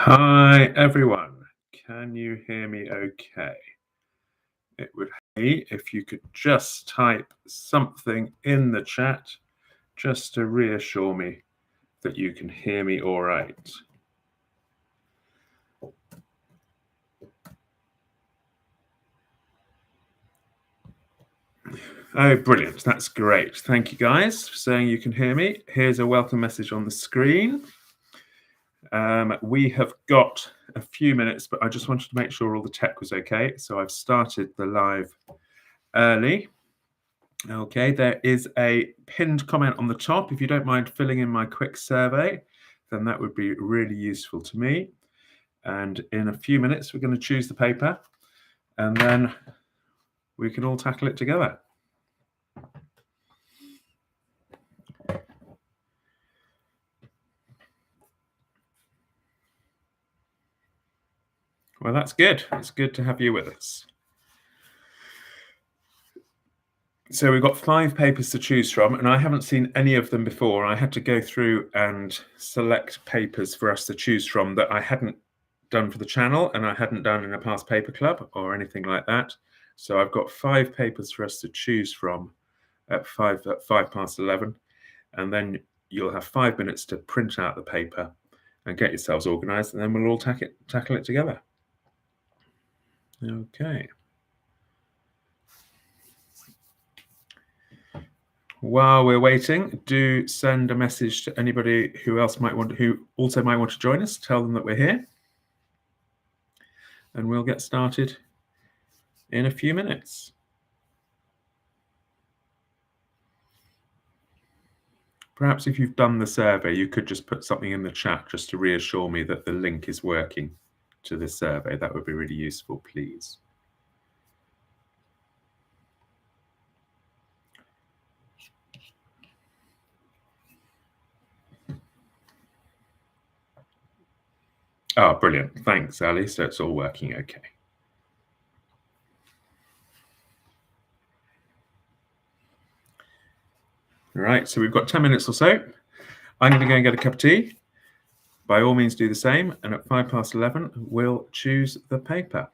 Hi everyone, can you hear me okay? It would help me if you could just type something in the chat just to reassure me that you can hear me all right. Oh, brilliant. That's great. Thank you guys for saying you can hear me. Here's a welcome message on the screen. We have got a few minutes, but I just wanted to make sure all the tech was okay. So I've started the live early. Okay, there is a pinned comment on the top. If you don't mind filling in my quick survey, then that would be really useful to me. And in a few minutes, we're going to choose the paper, and then we can all tackle it together. Well, that's good. It's good to have you with us. So we've got 5 papers to choose from, and I haven't seen any of them before. I had to go through and select papers for us to choose from that I hadn't done for the channel and I hadn't done in a past paper club or anything like that. So I've got 5 papers for us to choose from at 5:05, and then you'll have 5 minutes to print out the paper and get yourselves organized, and then we'll all tackle it together. Okay. While we're waiting, do send a message to anybody who also might want to join us. Tell them that we're here, and we'll get started in a few minutes. Perhaps if you've done the survey, you could just put something in the chat just to reassure me that the link is working to this survey. That would be really useful, please. Oh, brilliant. Thanks, Ali. So it's all working okay. All right, so we've got 10 minutes or so. I'm going to go and get a cup of tea. By all means, do the same. And at 11:05, we'll choose the paper.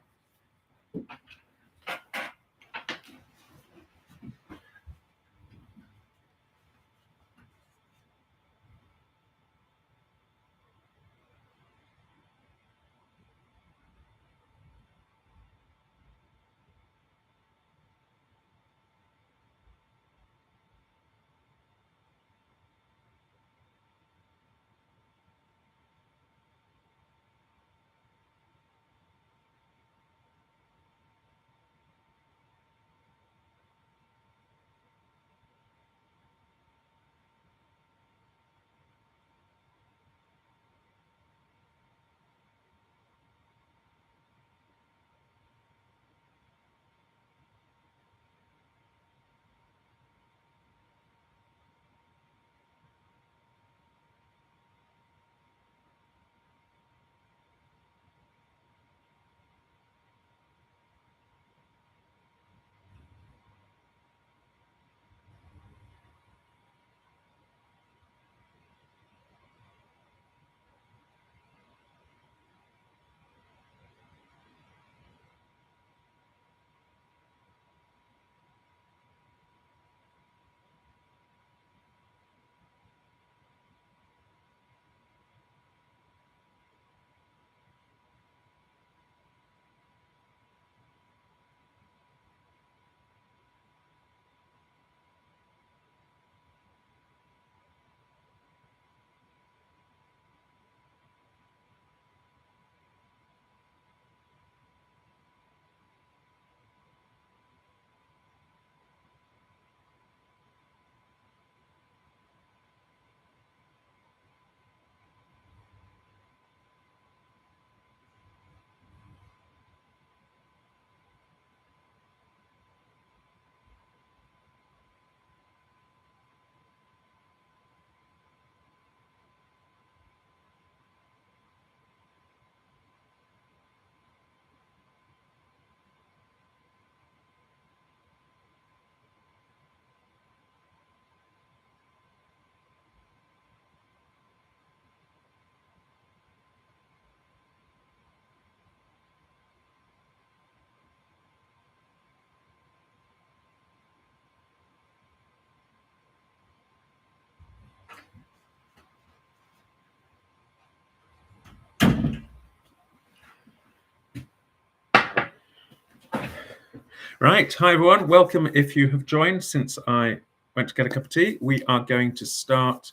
Right, hi everyone, welcome if you have joined since I went to get a cup of tea. We are going to start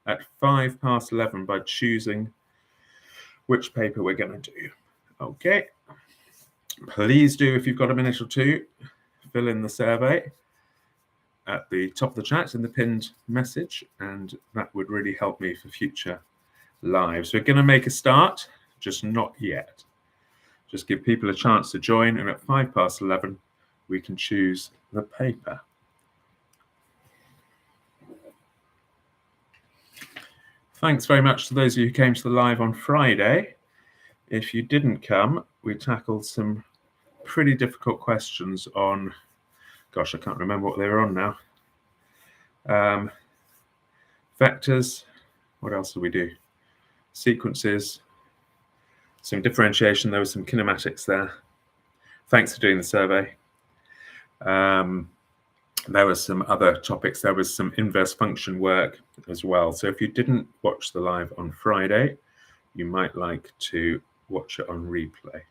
at 11:05 by choosing which paper we're going to do. Okay, please do, if you've got a minute or two, fill in the survey at the top of the chat in the pinned message, and that would really help me for future lives. We're going to make a start, just not yet. Just give people a chance to join, and at 11:05 we can choose the paper. Thanks very much to those of you who came to the live on Friday. If you didn't come, we tackled some pretty difficult questions on, gosh, I can't remember what they were on now. Vectors, what else did we do? Sequences, some differentiation, there was some kinematics there. Thanks for doing the survey. There were some other topics. There was some inverse function work as well. So if you didn't watch the live on Friday, you might like to watch it on replay.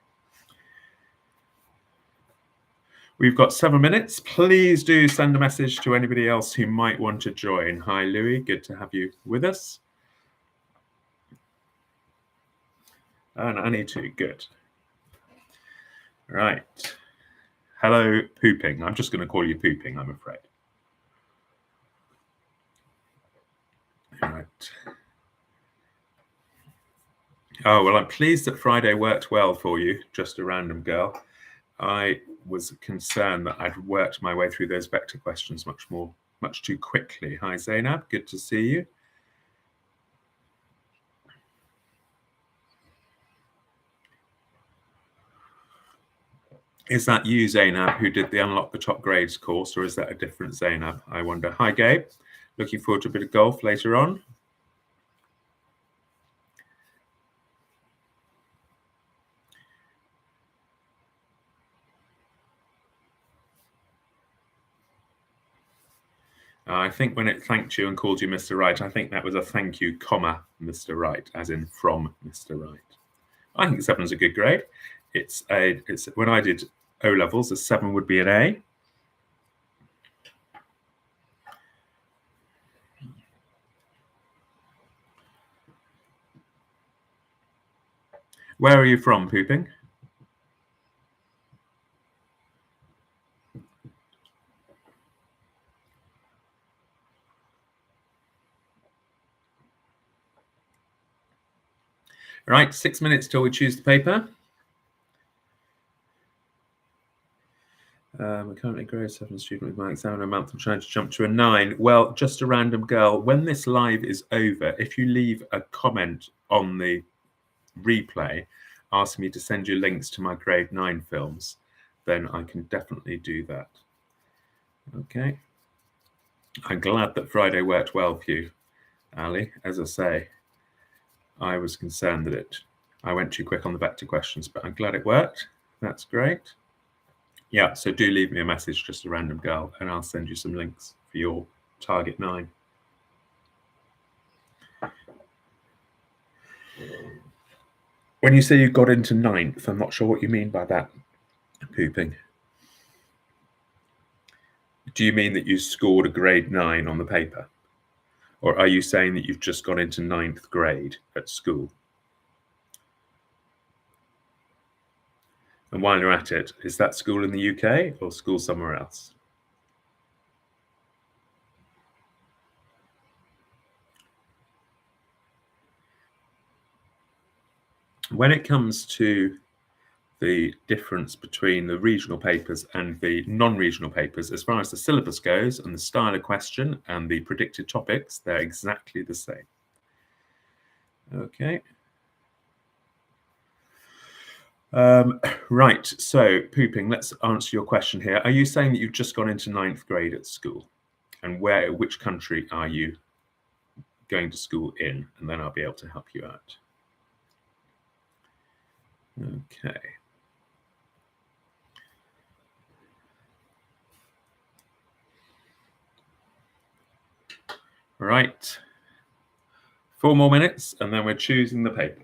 We've got 7 minutes. Please do send a message to anybody else who might want to join. Hi, Louis. Good to have you with us. And Annie too. Good. Right. Hello, Pooping. I'm just going to call you Pooping, I'm afraid. All right. Oh, well, I'm pleased that Friday worked well for you, just a random girl. I was concerned that I'd worked my way through those vector questions much too quickly. Hi, Zainab. Good to see you. Is that you, Zainab, who did the Unlock the Top Grades course, or is that a different Zainab? I wonder. Hi, Gabe. Looking forward to a bit of golf later on. I think when it thanked you and called you Mr. Right, I think that was a thank you, comma, Mr. Right, as in from Mr. Right. I think 7 is a good grade. It's when I did O levels, a 7 would be an A. Where are you from, Pooping? Right, 6 minutes till we choose the paper. I'm currently a grade 7 student with my exam in a month. I'm trying to jump to a 9. Well, just a random girl. When this live is over, if you leave a comment on the replay, ask me to send you links to my grade 9 films, then I can definitely do that. Okay. I'm glad that Friday worked well for you, Ali. As I say, I was concerned that I went too quick on the vector questions, but I'm glad it worked. That's great. Yeah, so do leave me a message, just a random girl, and I'll send you some links for your target 9. When you say you got into 9th, I'm not sure what you mean by that, Pooping. Do you mean that you scored a grade 9 on the paper? Or are you saying that you've just gone into 9th grade at school? And while you're at it, is that school in the UK or school somewhere else? When it comes to the difference between the regional papers and the non-regional papers, as far as the syllabus goes and the style of question and the predicted topics, they're exactly the same. Okay. Right, so Pooping, let's answer your question here. Are you saying that you've just gone into 9th grade at school? And which country are you going to school in? And then I'll be able to help you out. Okay. Right. 4 more minutes, and then we're choosing the paper.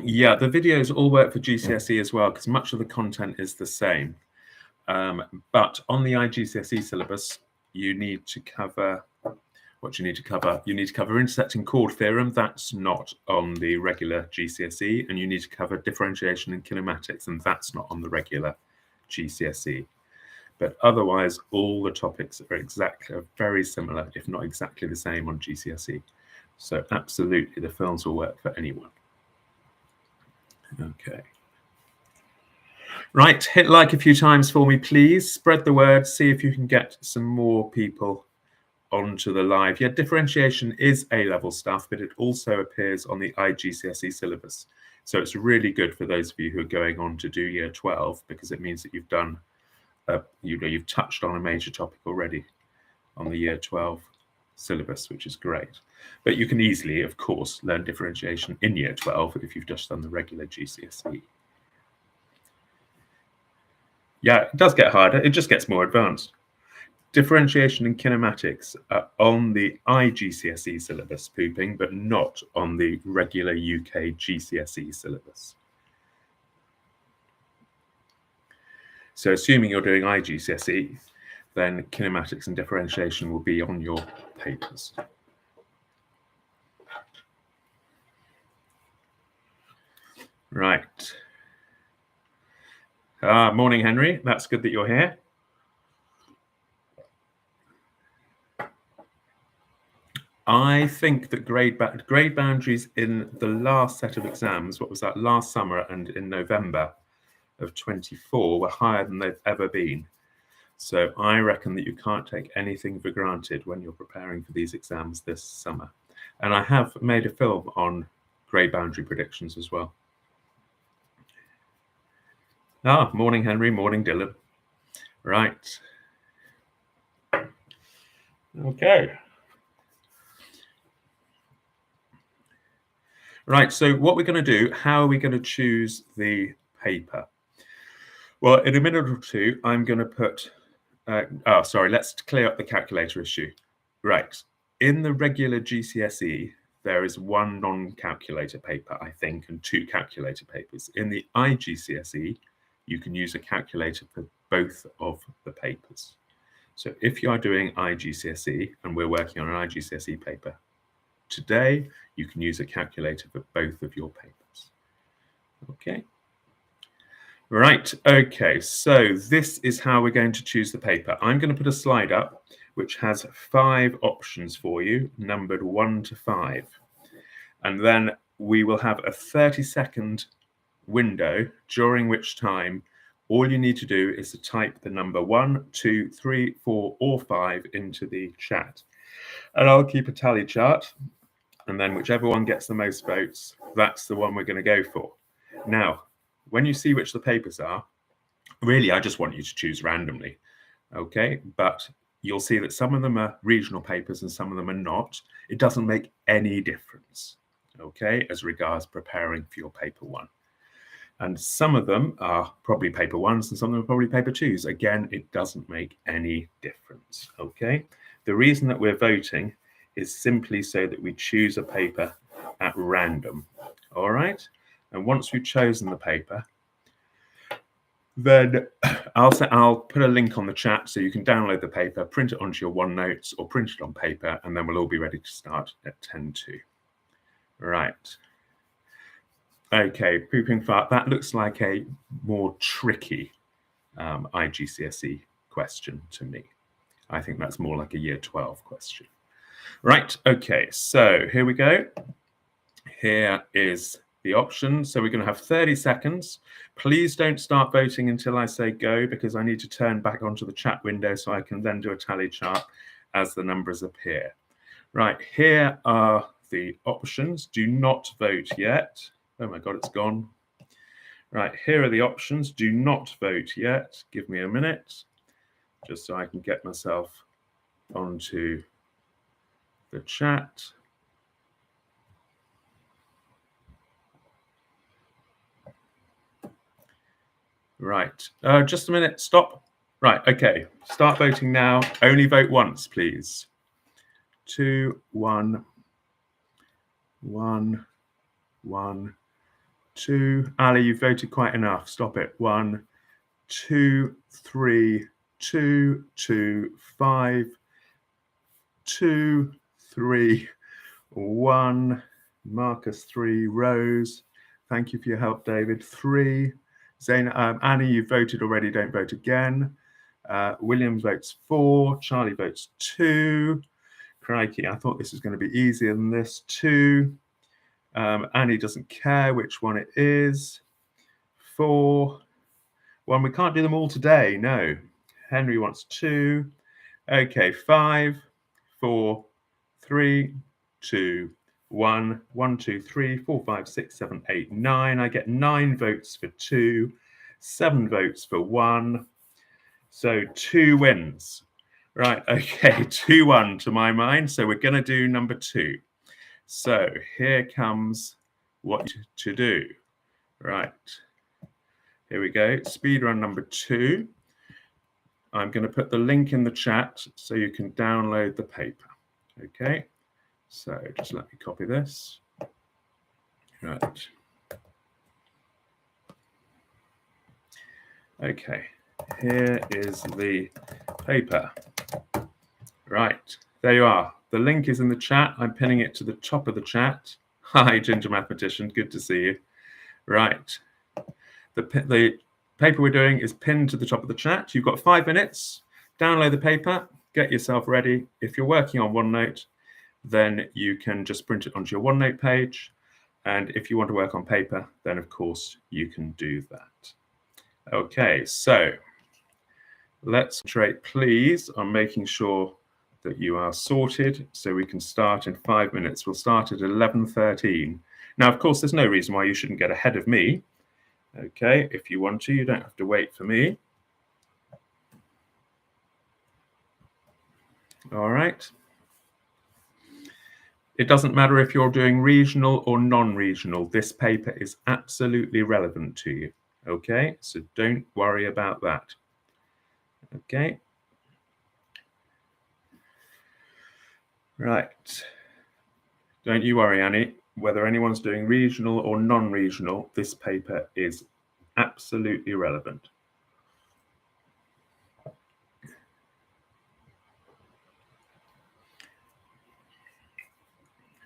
Yeah, the videos all work for GCSE as well, because much of the content is the same. But on the IGCSE syllabus, you need to cover what you need to cover. You need to cover intersecting chord theorem. That's not on the regular GCSE. And you need to cover differentiation and kinematics, and that's not on the regular GCSE. But otherwise, all the topics are very similar, if not exactly the same on GCSE. So absolutely, the films will work for anyone. Okay. Right, hit like a few times for me, please. Spread the word, see if you can get some more people onto the live. Yeah, differentiation is A-level stuff, but it also appears on the IGCSE syllabus. So it's really good for those of you who are going on to do year 12, because it means that you've done, you've touched on a major topic already on the year 12 syllabus, which is great. But you can easily, of course, learn differentiation in year 12 if you've just done the regular GCSE. Yeah, it does get harder. It just gets more advanced. Differentiation and kinematics are on the IGCSE syllabus, pooping, but not on the regular UK GCSE syllabus. So assuming you're doing IGCSE, then kinematics and differentiation will be on your papers. Right. Morning, Henry. That's good that you're here. I think that grade boundaries in the last set of exams, what was that, last summer and in November of 24, were higher than they've ever been. So I reckon that you can't take anything for granted when you're preparing for these exams this summer. And I have made a film on grade boundary predictions as well. Morning, Henry. Morning, Dylan. Right. Okay. Right, so what we're going to do, how are we going to choose the paper? Well, in a minute or two, I'm going to put, let's clear up the calculator issue. Right, in the regular GCSE, there is one non-calculator paper, I think, and two calculator papers. In the IGCSE, you can use a calculator for both of the papers. So if you are doing IGCSE, and we're working on an IGCSE paper today, you can use a calculator for both of your papers. Okay. Right, okay, so this is how we're going to choose the paper. I'm going to put a slide up which has 5 options for you, numbered 1 to 5. And then we will have a 30-second window, during which time all you need to do is to type the number 1, 2, 3, 4, or 5 into the chat. And I'll keep a tally chart, and then whichever one gets the most votes, that's the one we're going to go for. Now, when you see which the papers are, really, I just want you to choose randomly, okay? But you'll see that some of them are regional papers and some of them are not. It doesn't make any difference, okay, as regards preparing for your paper 1. And some of them are probably paper 1s and some of them are probably paper 2s. Again, it doesn't make any difference, okay? The reason that we're voting is simply so that we choose a paper at random, all right? And once we've chosen the paper, then I'll put a link on the chat so you can download the paper, print it onto your OneNotes or print it on paper, and then we'll all be ready to start at 10:02. Right. Okay, pooping fart. That looks like a more tricky IGCSE question to me. I think that's more like a year 12 question. Right, okay, so here we go. Here is the options. So we're going to have 30 seconds. Please don't start voting until I say go, because I need to turn back onto the chat window so I can then do a tally chart as the numbers appear. Right, here are the options. Do not vote yet. Oh my God, it's gone. Right, here are the options. Do not vote yet. Give me a minute, just so I can get myself onto the chat. Right, just a minute, stop. Right, okay, start voting now. Only vote once, please. 2, 1, 1, 1, 2. Ali, you've voted quite enough. Stop it. 1, 2, 3, 2, 2, 5, 2, 3, 1. Marcus, 3. Rose, thank you for your help, David. 3. Zayn, Annie, you've voted already. Don't vote again. William votes 4. Charlie votes 2. Crikey, I thought this was going to be easier than this. 2. Annie doesn't care which one it is. 4. 1. We can't do them all today. No. Henry wants 2. Okay. 5, 4, 3, 2, 1. 1, 2, 3, 4, 5, 6, 7, 8, 9. I get 9 votes for 2, 7 votes for 1. So 2 wins. Right. Okay. 2-1 to my mind. So we're going to do number 2. So here comes what to do. Right. Here we go. Speedrun number 2. I'm going to put the link in the chat so you can download the paper. Okay. So just let me copy this. Right. Okay. Here is the paper. Right. There you are. The link is in the chat. I'm pinning it to the top of the chat. Hi, Ginger Mathematician. Good to see you. Right. The paper we're doing is pinned to the top of the chat. You've got 5 minutes. Download the paper. Get yourself ready. If you're working on OneNote, then you can just print it onto your OneNote page. And if you want to work on paper, then of course you can do that. Okay, so let's concentrate, please, on making sure that you are sorted so we can start in 5 minutes. We'll start at 11:13. Now, of course, there's no reason why you shouldn't get ahead of me. Okay, if you want to, you don't have to wait for me. All right. It doesn't matter if you're doing regional or non-regional. This paper is absolutely relevant to you. Okay, so don't worry about that. Okay. Right. Don't you worry, Annie. Whether anyone's doing regional or non-regional, this paper is absolutely relevant.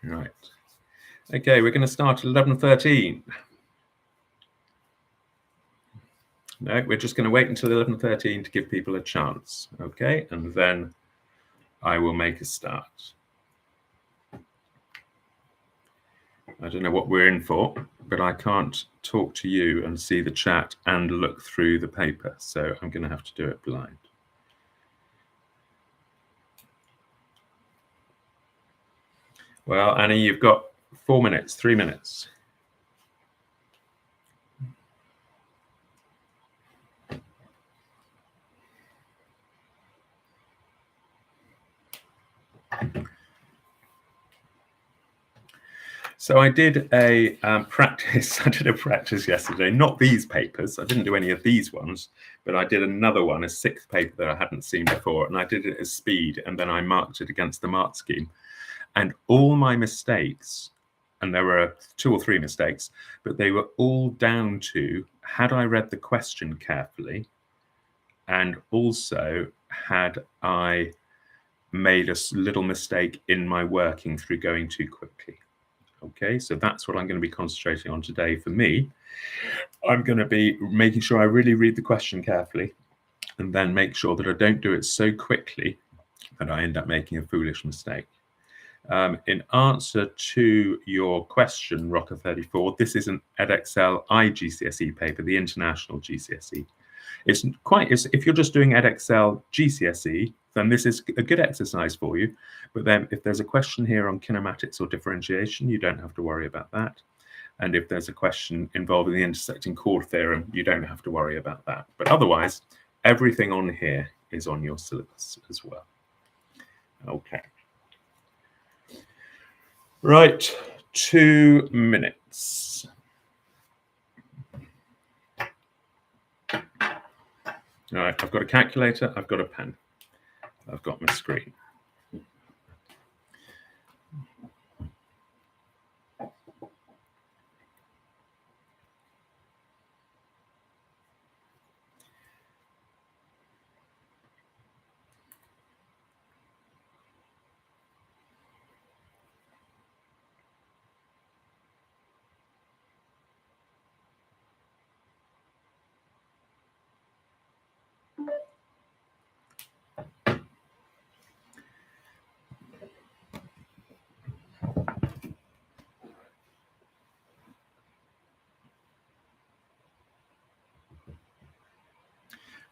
Right. Okay, we're going to start at 11:13. No, we're just going to wait until 11:13 to give people a chance. Okay, and then I will make a start. I don't know what we're in for, but I can't talk to you and see the chat and look through the paper. So I'm going to have to do it blind. Well, Annie, you've got 4 minutes, 3 minutes. So I did a practice. I did a practice yesterday, not these papers. I didn't do any of these ones, but I did another one, a 6th paper that I hadn't seen before. And I did it as speed, and then I marked it against the mark scheme. And all my mistakes, and there were 2 or 3 mistakes, but they were all down to, had I read the question carefully, and also had I made a little mistake in my working through going too quickly. Okay, so that's what I'm going to be concentrating on today for me. I'm going to be making sure I really read the question carefully and then make sure that I don't do it so quickly that I end up making a foolish mistake. In answer to your question, Rocker34, this is an Edexcel IGCSE paper, the International GCSE. If you're just doing Edexcel GCSE, then this is a good exercise for you. But then if there's a question here on kinematics or differentiation, you don't have to worry about that. And if there's a question involving the intersecting chord theorem, you don't have to worry about that. But otherwise, everything on here is on your syllabus as well. Okay. Right, 2 minutes. All right, I've got a calculator, I've got a pen, I've got my screen.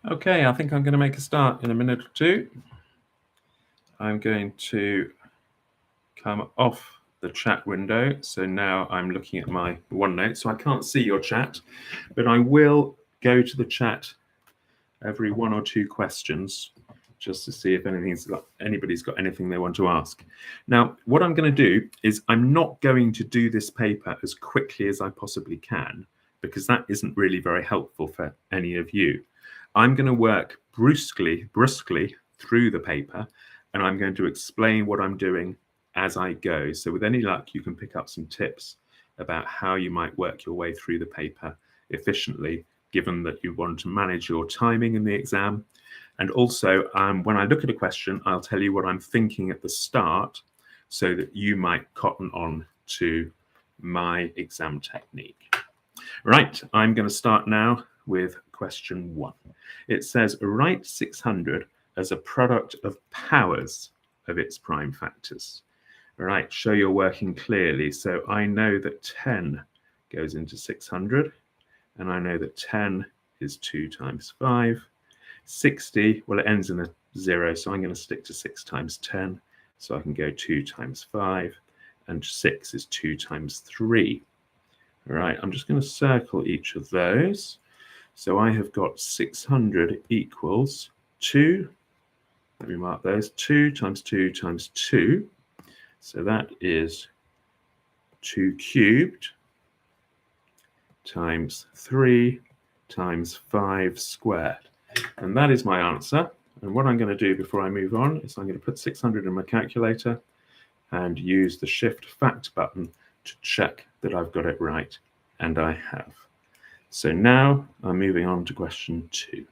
Okay, I think I'm going to make a start in a minute or two. I'm going to come off the chat window. So now I'm looking at my OneNote, so I can't see your chat, but I will go to the chat every 1 or 2 questions just to see if anybody's got anything they want to ask. Now, what I'm going to do is I'm not going to do this paper as quickly as I possibly can, because that isn't really very helpful for any of you. I'm going to work brusquely through the paper, and I'm going to explain what I'm doing as I go. So with any luck, you can pick up some tips about how you might work your way through the paper efficiently, given that you want to manage your timing in the exam. And also, when I look at a question, I'll tell you what I'm thinking at the start so that you might cotton on to my exam technique. Right, I'm going to start now with question 1. It says, write 600 as a product of powers of its prime factors. All right, show you're working clearly. So I know that 10 goes into 600, and I know that 10 is 2 times 5. 60, well, it ends in a 0, so I'm going to stick to 6 times 10. So I can go 2 times 5, and 6 is 2 times 3. All right, I'm just going to circle each of those. So I have got 600 equals 2. Let me mark those. 2 times 2 times 2. So that is 2 cubed times 3 times 5 squared. And that is my answer. And what I'm going to do before I move on is I'm going to put 600 in my calculator and use the Shift Fact button to check that I've got it right. And I have. So now I'm moving on to question 2.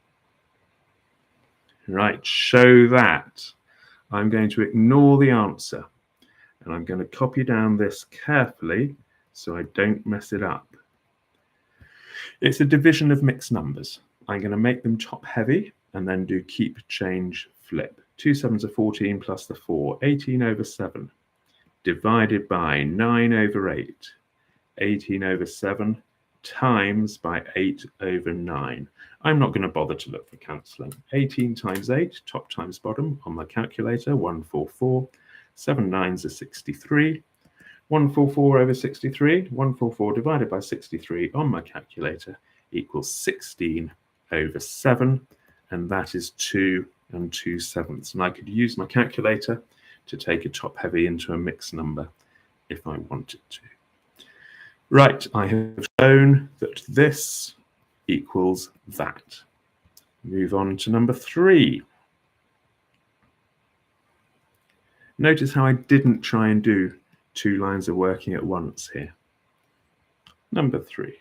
Right, show that. I'm going to ignore the answer. And I'm going to copy down this carefully so I don't mess it up. It's a division of mixed numbers. I'm going to make them top heavy and then do keep, change, flip. 2 7s are 14 plus the 4, 18 over 7, divided by 9 over 8, 18 over 7, times by 8 over 9. I'm not going to bother to look for cancelling. 18 times 8, top times bottom, on my calculator, 144. 7 9s are 63. 144 over 63, 144 divided by 63 on my calculator equals 16 over 7, and that is 2 2/7. And I could use my calculator to take a top heavy into a mixed number if I wanted to. Right, I have shown that this equals that. Move on to number 3. Notice how I didn't try and do 2 lines of working at once here. Number 3.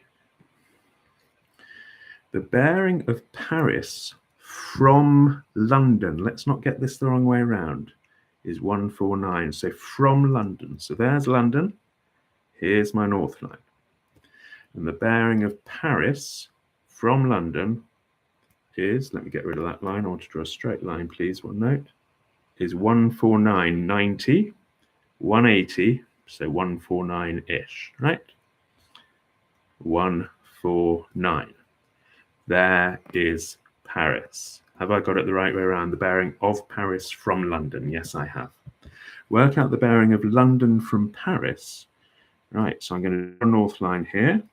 The bearing of Paris from London, let's not get this the wrong way around, is 149. So from London. So there's London. Here's my north line. And the bearing of Paris from London is, let me get rid of that line. I want to draw a straight line, please, OneNote, is 149.90, 180, so 149-ish, right? 149. There is Paris. Have I got it the right way around? The bearing of Paris from London. Yes, I have. Work out the bearing of London from Paris. Right, so I'm going to draw a north line here.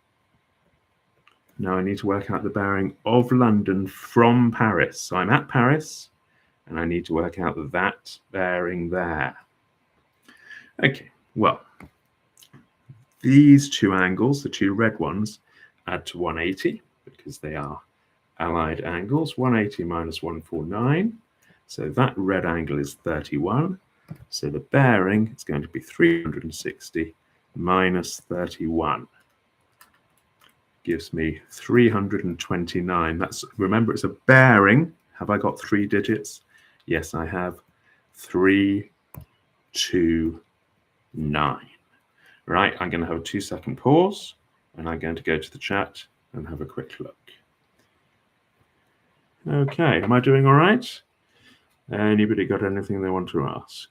Now I need to work out the bearing of London from Paris. So I'm at Paris, and I need to work out that bearing there. Okay, well, these 2 angles, the 2 red ones, add to 180 because they are allied angles. 180 minus 149. So that red angle is 31. So the bearing is going to be 360 minus 31. Gives me 329. That's, remember, it's a bearing. Have I got 3 digits? Yes, I have. 3, 2, 9. Right, I'm going to have a 2-second pause, and I'm going to go to the chat and have a quick look. Okay, am I doing all right? Anybody got anything they want to ask?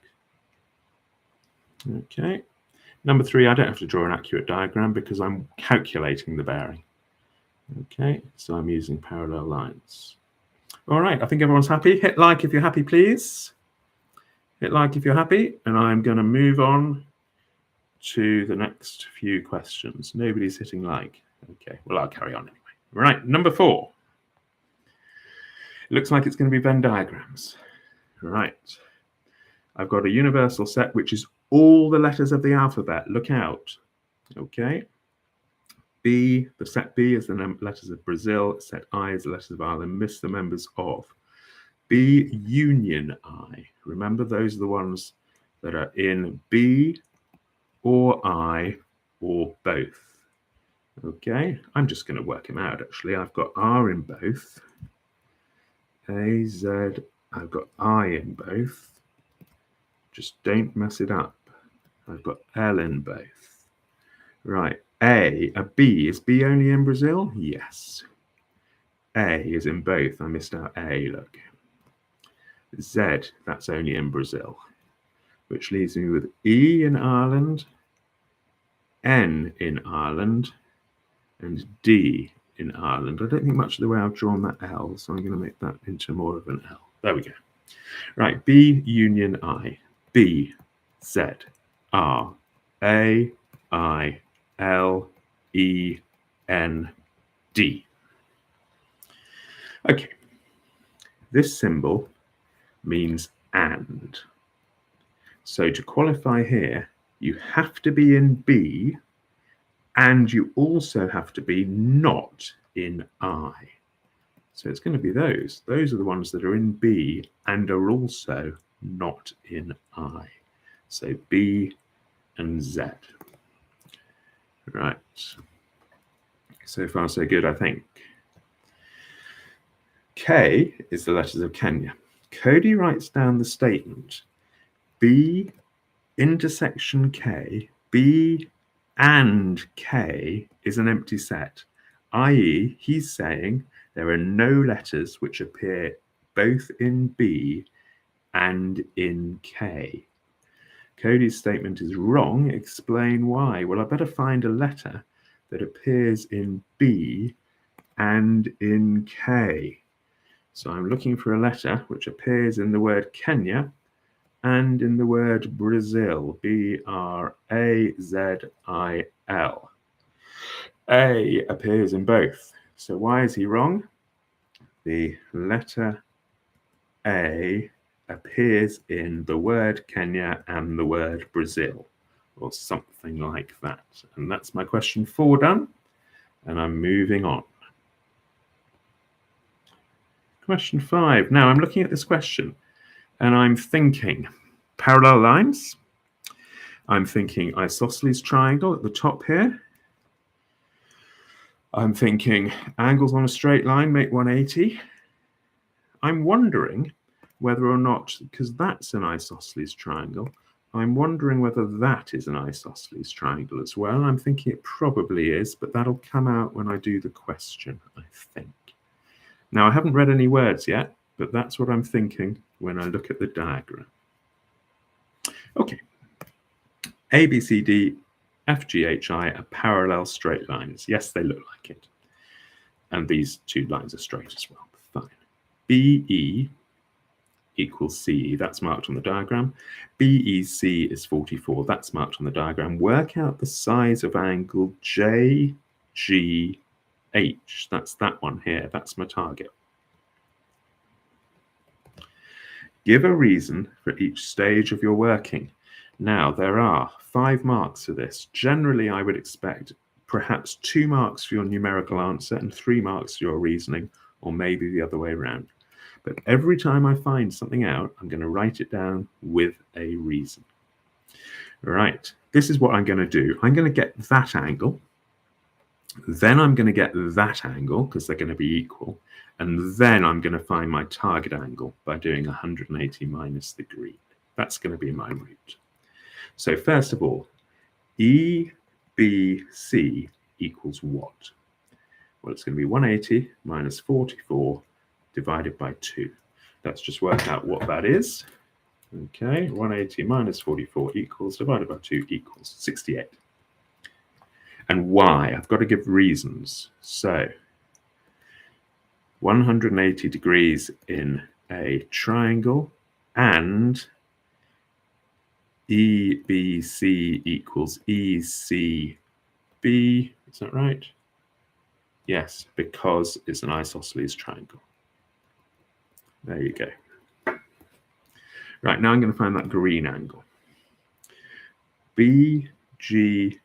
Okay. Number 3, I don't have to draw an accurate diagram because I'm calculating the bearing. Okay, so I'm using parallel lines. All right, I think everyone's happy. Hit like if you're happy, please. Hit like if you're happy, and I'm going to move on to the next few questions. Nobody's hitting like. Okay, well, I'll carry on anyway. Right, number 4. It looks like it's going to be Venn diagrams. Right. I've got a universal set, which is all the letters of the alphabet. Look out. Okay. B, the set B is the letters of Brazil. Set I is the letters of Ireland. Miss the members of. B, union I. Remember, those are the ones that are in B or I or both. Okay, I'm just going to work them out, actually. I've got R in both. A, Z, I've got I in both. Just don't mess it up. I've got L in both. Right, A, B. Is B only in Brazil? Yes. A is in both. I missed out A, look. Z, that's only in Brazil. Which leaves me with E in Ireland, N in Ireland, and D in Ireland. I don't think much of the way I've drawn that L, so I'm going to make that into more of an L. There we go. Right, B, union I. B, Z, R, A, I, L, E, N, D. Okay, this symbol means and. So to qualify here, you have to be in B, and you also have to be not in I. So it's going to be those. Those are the ones that are in B and are also not in I. So B and Z. Right. So far, so good, I think. K is the letters of Kenya. Cody writes down the statement, B intersection K, B and K is an empty set, i.e. he's saying there are no letters which appear both in B and in K. Cody's statement is wrong. Explain why. Well, I better find a letter that appears in B and in K. So I'm looking for a letter which appears in the word Kenya and in the word Brazil, B-R-A-Z-I-L. A appears in both. So why is he wrong? The letter A appears in the word Kenya and the word Brazil, or something like that. And that's my question 4 done, and I'm moving on. Question 5. Now I'm looking at this question, and I'm thinking parallel lines. I'm thinking isosceles triangle at the top here. I'm thinking angles on a straight line make 180. I'm wondering whether or not, because that's an isosceles triangle, I'm wondering whether that is an isosceles triangle as well. I'm thinking it probably is, but that'll come out when I do the question, I think. Now, I haven't read any words yet, but that's what I'm thinking when I look at the diagram. Okay. A, B, C, D, F, G, H, I are parallel straight lines. Yes, they look like it. And these 2 lines are straight as well. Fine. B, E equals CE. That's marked on the diagram. BEC is 44. That's marked on the diagram. Work out the size of angle JGH. That's that one here. That's my target. Give a reason for each stage of your working. Now, there are 5 marks for this. Generally, I would expect perhaps 2 marks for your numerical answer and 3 marks for your reasoning, or maybe the other way around. But every time I find something out, I'm going to write it down with a reason. Right, this is what I'm going to do. I'm going to get that angle. Then I'm going to get that angle, because they're going to be equal. And then I'm going to find my target angle by doing 180 minus the green. That's going to be my route. So first of all, EBC equals what? Well, it's going to be 180 minus 44 divided by 2. Let's just work out what that is. Okay, 180 minus 44 equals, divided by 2 equals 68. And why? I've got to give reasons. So 180 degrees in a triangle, and EBC equals ECB. Is that right? Yes, because it's an isosceles triangle. There you go. Right, now I'm going to find that green angle. BGH.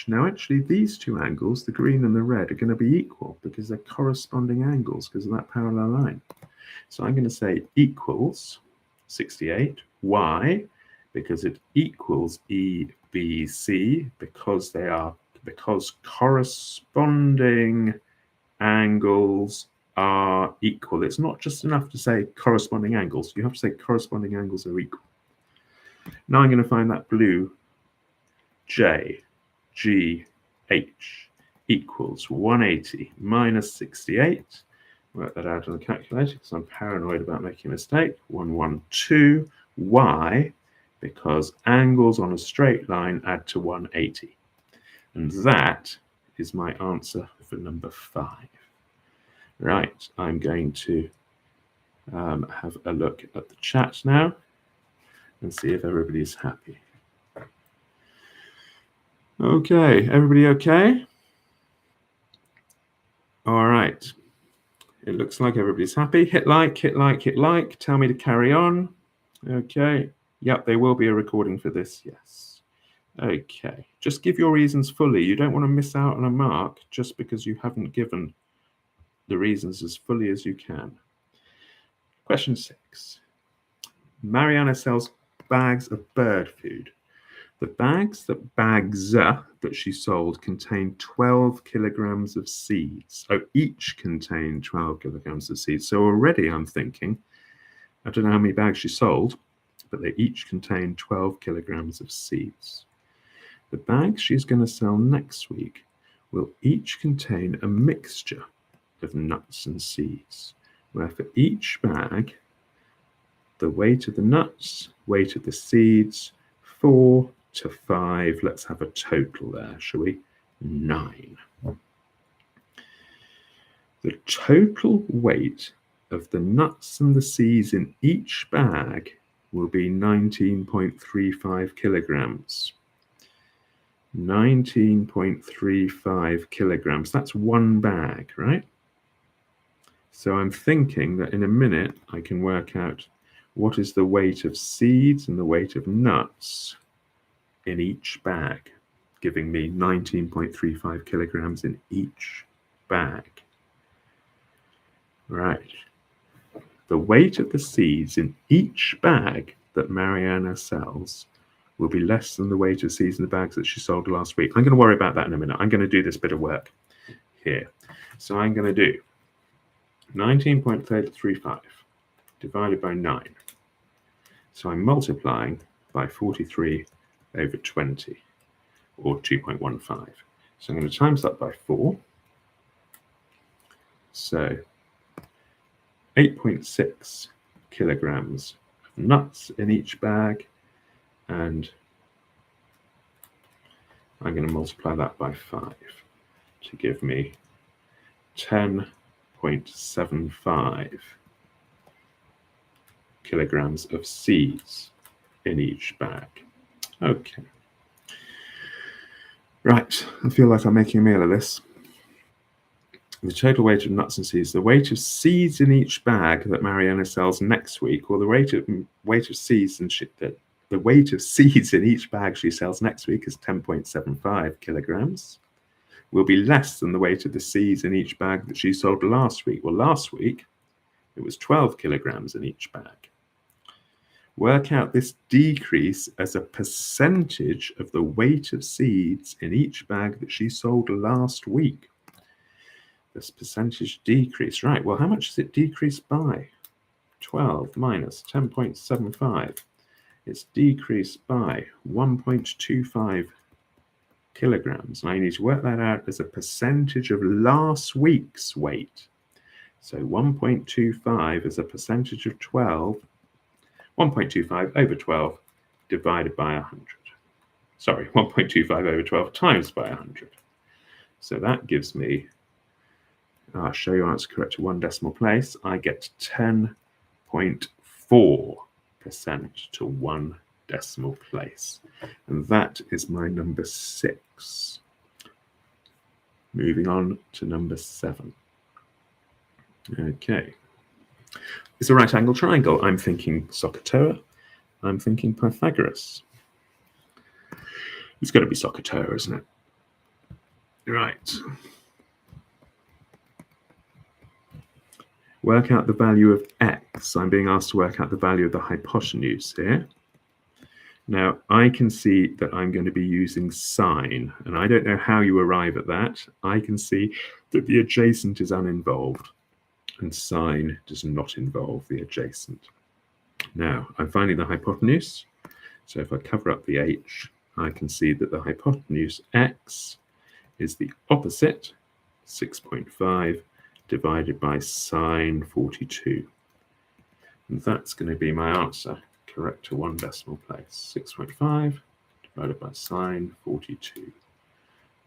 Now, actually, these two angles, the green and the red, are going to be equal because they're corresponding angles because of that parallel line. So I'm going to say equals 68. Why? Because it equals EBC because corresponding angles are equal. It's not just enough to say corresponding angles. You have to say corresponding angles are equal. Now I'm going to find that blue JGH equals 180 minus 68. Work that out on the calculator because I'm paranoid about making a mistake. 112. Why? Because angles on a straight line add to 180. And that is my answer for number 5. Right, I'm going to have a look at the chat now and see if everybody's happy. Okay, everybody okay? All right. It looks like everybody's happy. Hit like, hit like, hit like. Tell me to carry on. Okay. Yep, there will be a recording for this, yes. Okay. Just give your reasons fully. You don't want to miss out on a mark just because you haven't given the reasons as fully as you can. Question 6. Mariana sells bags of bird food. The bags that she sold contained 12 kilograms of seeds. So each contained 12 kilograms of seeds. So already I'm thinking, I don't know how many bags she sold, but they each contained 12 kilograms of seeds. The bags she's going to sell next week will each contain a mixture of nuts and seeds, where for each bag, the weight of the nuts, weight of the seeds, 4 to 5. Let's have a total there, shall we? 9. The total weight of the nuts and the seeds in each bag will be 19.35 kilograms. 19.35 kilograms. That's one bag, right? So I'm thinking that in a minute I can work out what is the weight of seeds and the weight of nuts in each bag, giving me 19.35 kilograms in each bag. Right. The weight of the seeds in each bag that Mariana sells will be less than the weight of seeds in the bags that she sold last week. I'm going to worry about that in a minute. I'm going to do this bit of work here. So I'm going to do 19.35 divided by 9. So I'm multiplying by 43 over 20, or 2.15. So I'm going to times that by 4. So 8.6 kilograms of nuts in each bag, and I'm going to multiply that by 5 to give me 10.75 kilograms of seeds in each bag. Okay. Right, I feel like I'm making a meal of this. The total weight of nuts and seeds, the weight of seeds in each bag that Mariana sells next week, or the weight of seeds and the weight of seeds in each bag she sells next week is 10.75 kilograms, will be less than the weight of the seeds in each bag that she sold last week. Well, last week it was 12 kilograms in each bag. Work out this decrease as a percentage of the weight of seeds in each bag that she sold last week. This percentage decrease, right, well, how much does it decrease by? 12 minus 10.75. It's decreased by 1.25 kilograms. And I need to work that out as a percentage of last week's weight. So 1.25 is a percentage of 12. 1.25 over 12 divided by 100. Sorry, 1.25 over 12 times by 100. So that gives me Show your answer correct to 1 decimal place. I get 10.4% to 1 decimal place. And that is my number 6. Moving on to number 7. Okay. It's a right angle triangle. I'm thinking SOHCAHTOA. I'm thinking Pythagoras. It's got to be SOHCAHTOA, isn't it? Right. Work out the value of x. I'm being asked to work out the value of the hypotenuse here. Now, I can see that I'm going to be using sine, and I don't know how you arrive at that. I can see that the adjacent is uninvolved, and sine does not involve the adjacent. Now, I'm finding the hypotenuse, so if I cover up the h, I can see that the hypotenuse x is the opposite, 6.5, divided by sine 42. And that's going to be my answer, correct to 1 decimal place. 6.5 divided by sine 42.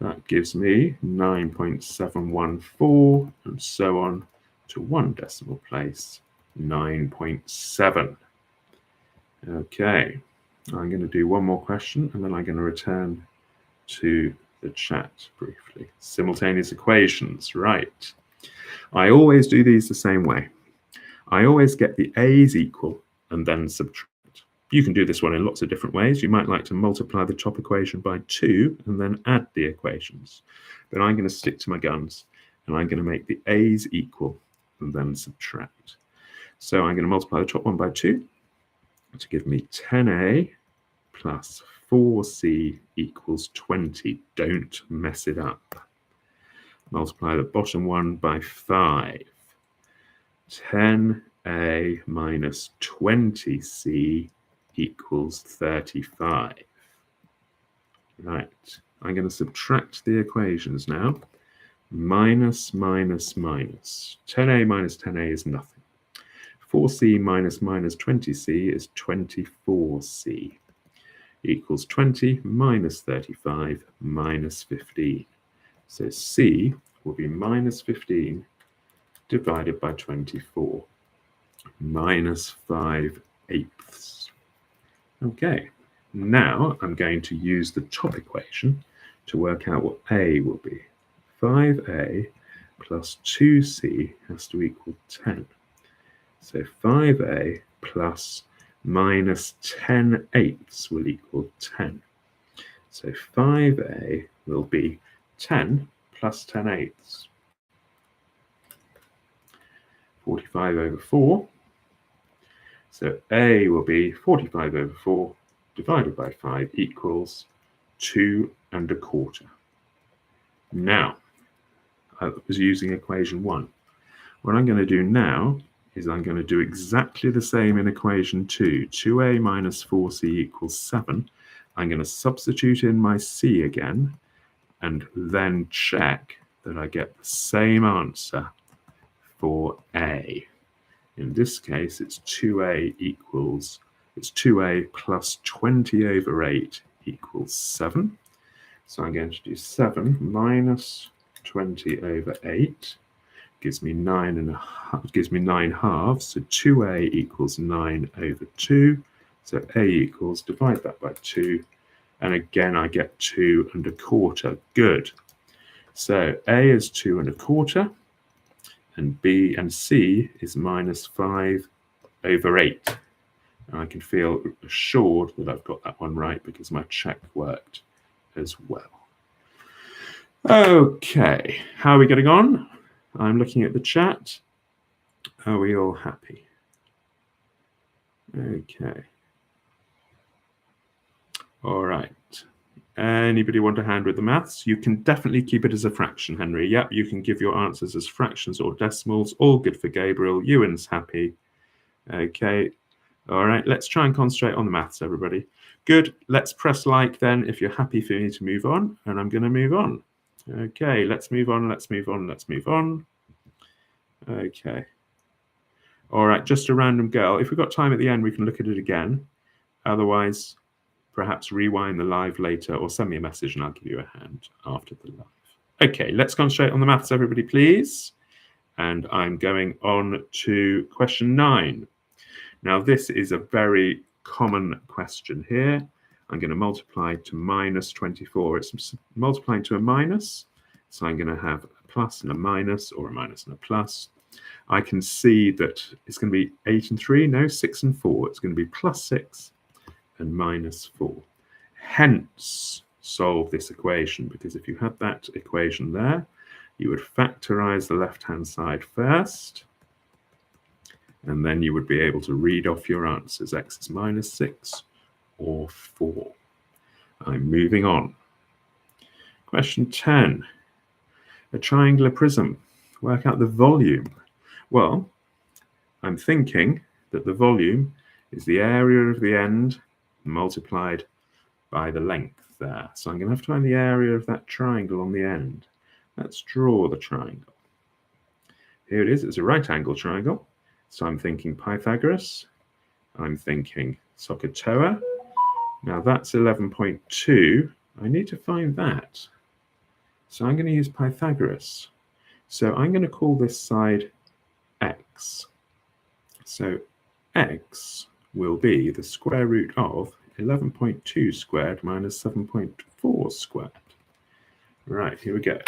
That gives me 9.714, and so on to 1 decimal place, 9.7. Okay, I'm going to do one more question, and then I'm going to return to the chat briefly. Simultaneous equations, right. I always do these the same way. I always get the a's equal and then subtract. You can do this one in lots of different ways. You might like to multiply the top equation by 2 and then add the equations. But I'm going to stick to my guns, and I'm going to make the a's equal and then subtract. So I'm going to multiply the top one by 2 to give me 10a plus 4c equals 20. Don't mess it up. Multiply the bottom one by 5. 10a minus 20c equals 35. Right, I'm going to subtract the equations now. Minus, minus, minus. 10a minus 10a is nothing. 4c minus minus 20c is 24c. Equals 20 minus 35 minus 15. So c will be minus 15 divided by 24, minus 5/8. Okay, now I'm going to use the top equation to work out what a will be. 5a plus 2c has to equal 10. So 5a plus minus 10/8 will equal 10. So 5a will be 10 plus 10/8. 45 over 4. So a will be 45 over 4 divided by 5 equals 2 1/4. Now, I was using equation 1. What I'm going to do now is I'm going to do exactly the same in equation 2. 2a minus 4c equals 7. I'm going to substitute in my c again, and then check that I get the same answer for a. In this case, it's 2a plus 20 over 8 equals 7. So I'm going to do 7 minus 20 over 8 gives me 9 halves. So 2a equals 9 over 2. So a equals, divide that by 2. And again, I get 2 1/4. Good. So a is 2 1/4. And b and c is minus 5 over 8. And I can feel assured that I've got that one right because my check worked as well. Okay, how are we getting on? I'm looking at the chat. Are we all happy? Okay. All right. Anybody want a hand with the maths? You can definitely keep it as a fraction, Henry. Yep, you can give your answers as fractions or decimals. All good for Gabriel. Ewan's happy. Okay. All right, let's try and concentrate on the maths, everybody. Good. Let's press like then if you're happy for me to move on, and I'm going to move on. Okay, let's move on, let's move on, let's move on. Okay. All right, just a random girl. If we've got time at the end, we can look at it again. Otherwise, perhaps rewind the live later or send me a message and I'll give you a hand after the live. Okay, let's concentrate on the maths, everybody, please. And I'm going on to question 9. Now, this is a very common question here. I'm going to multiply to minus 24. It's multiplying to a minus, so I'm going to have a plus and a minus, or a minus and a plus. I can see that it's going to be 8 and 3, no, 6 and 4. It's going to be plus 6 and minus 4. Hence, solve this equation, because if you had that equation there, you would factorize the left-hand side first, and then you would be able to read off your answers. X is minus 6 or 4. I'm moving on. Question 10. A triangular prism. Work out the volume. Well, I'm thinking that the volume is the area of the end multiplied by the length there. So I'm going to have to find the area of that triangle on the end. Let's draw the triangle. Here it is. It's a right angle triangle. So I'm thinking Pythagoras. I'm thinking SOHCAHTOA. Now that's 11.2. I need to find that. So I'm going to use Pythagoras. So I'm going to call this side x. So x will be the square root of 11.2 squared minus 7.4 squared. Right, here we go.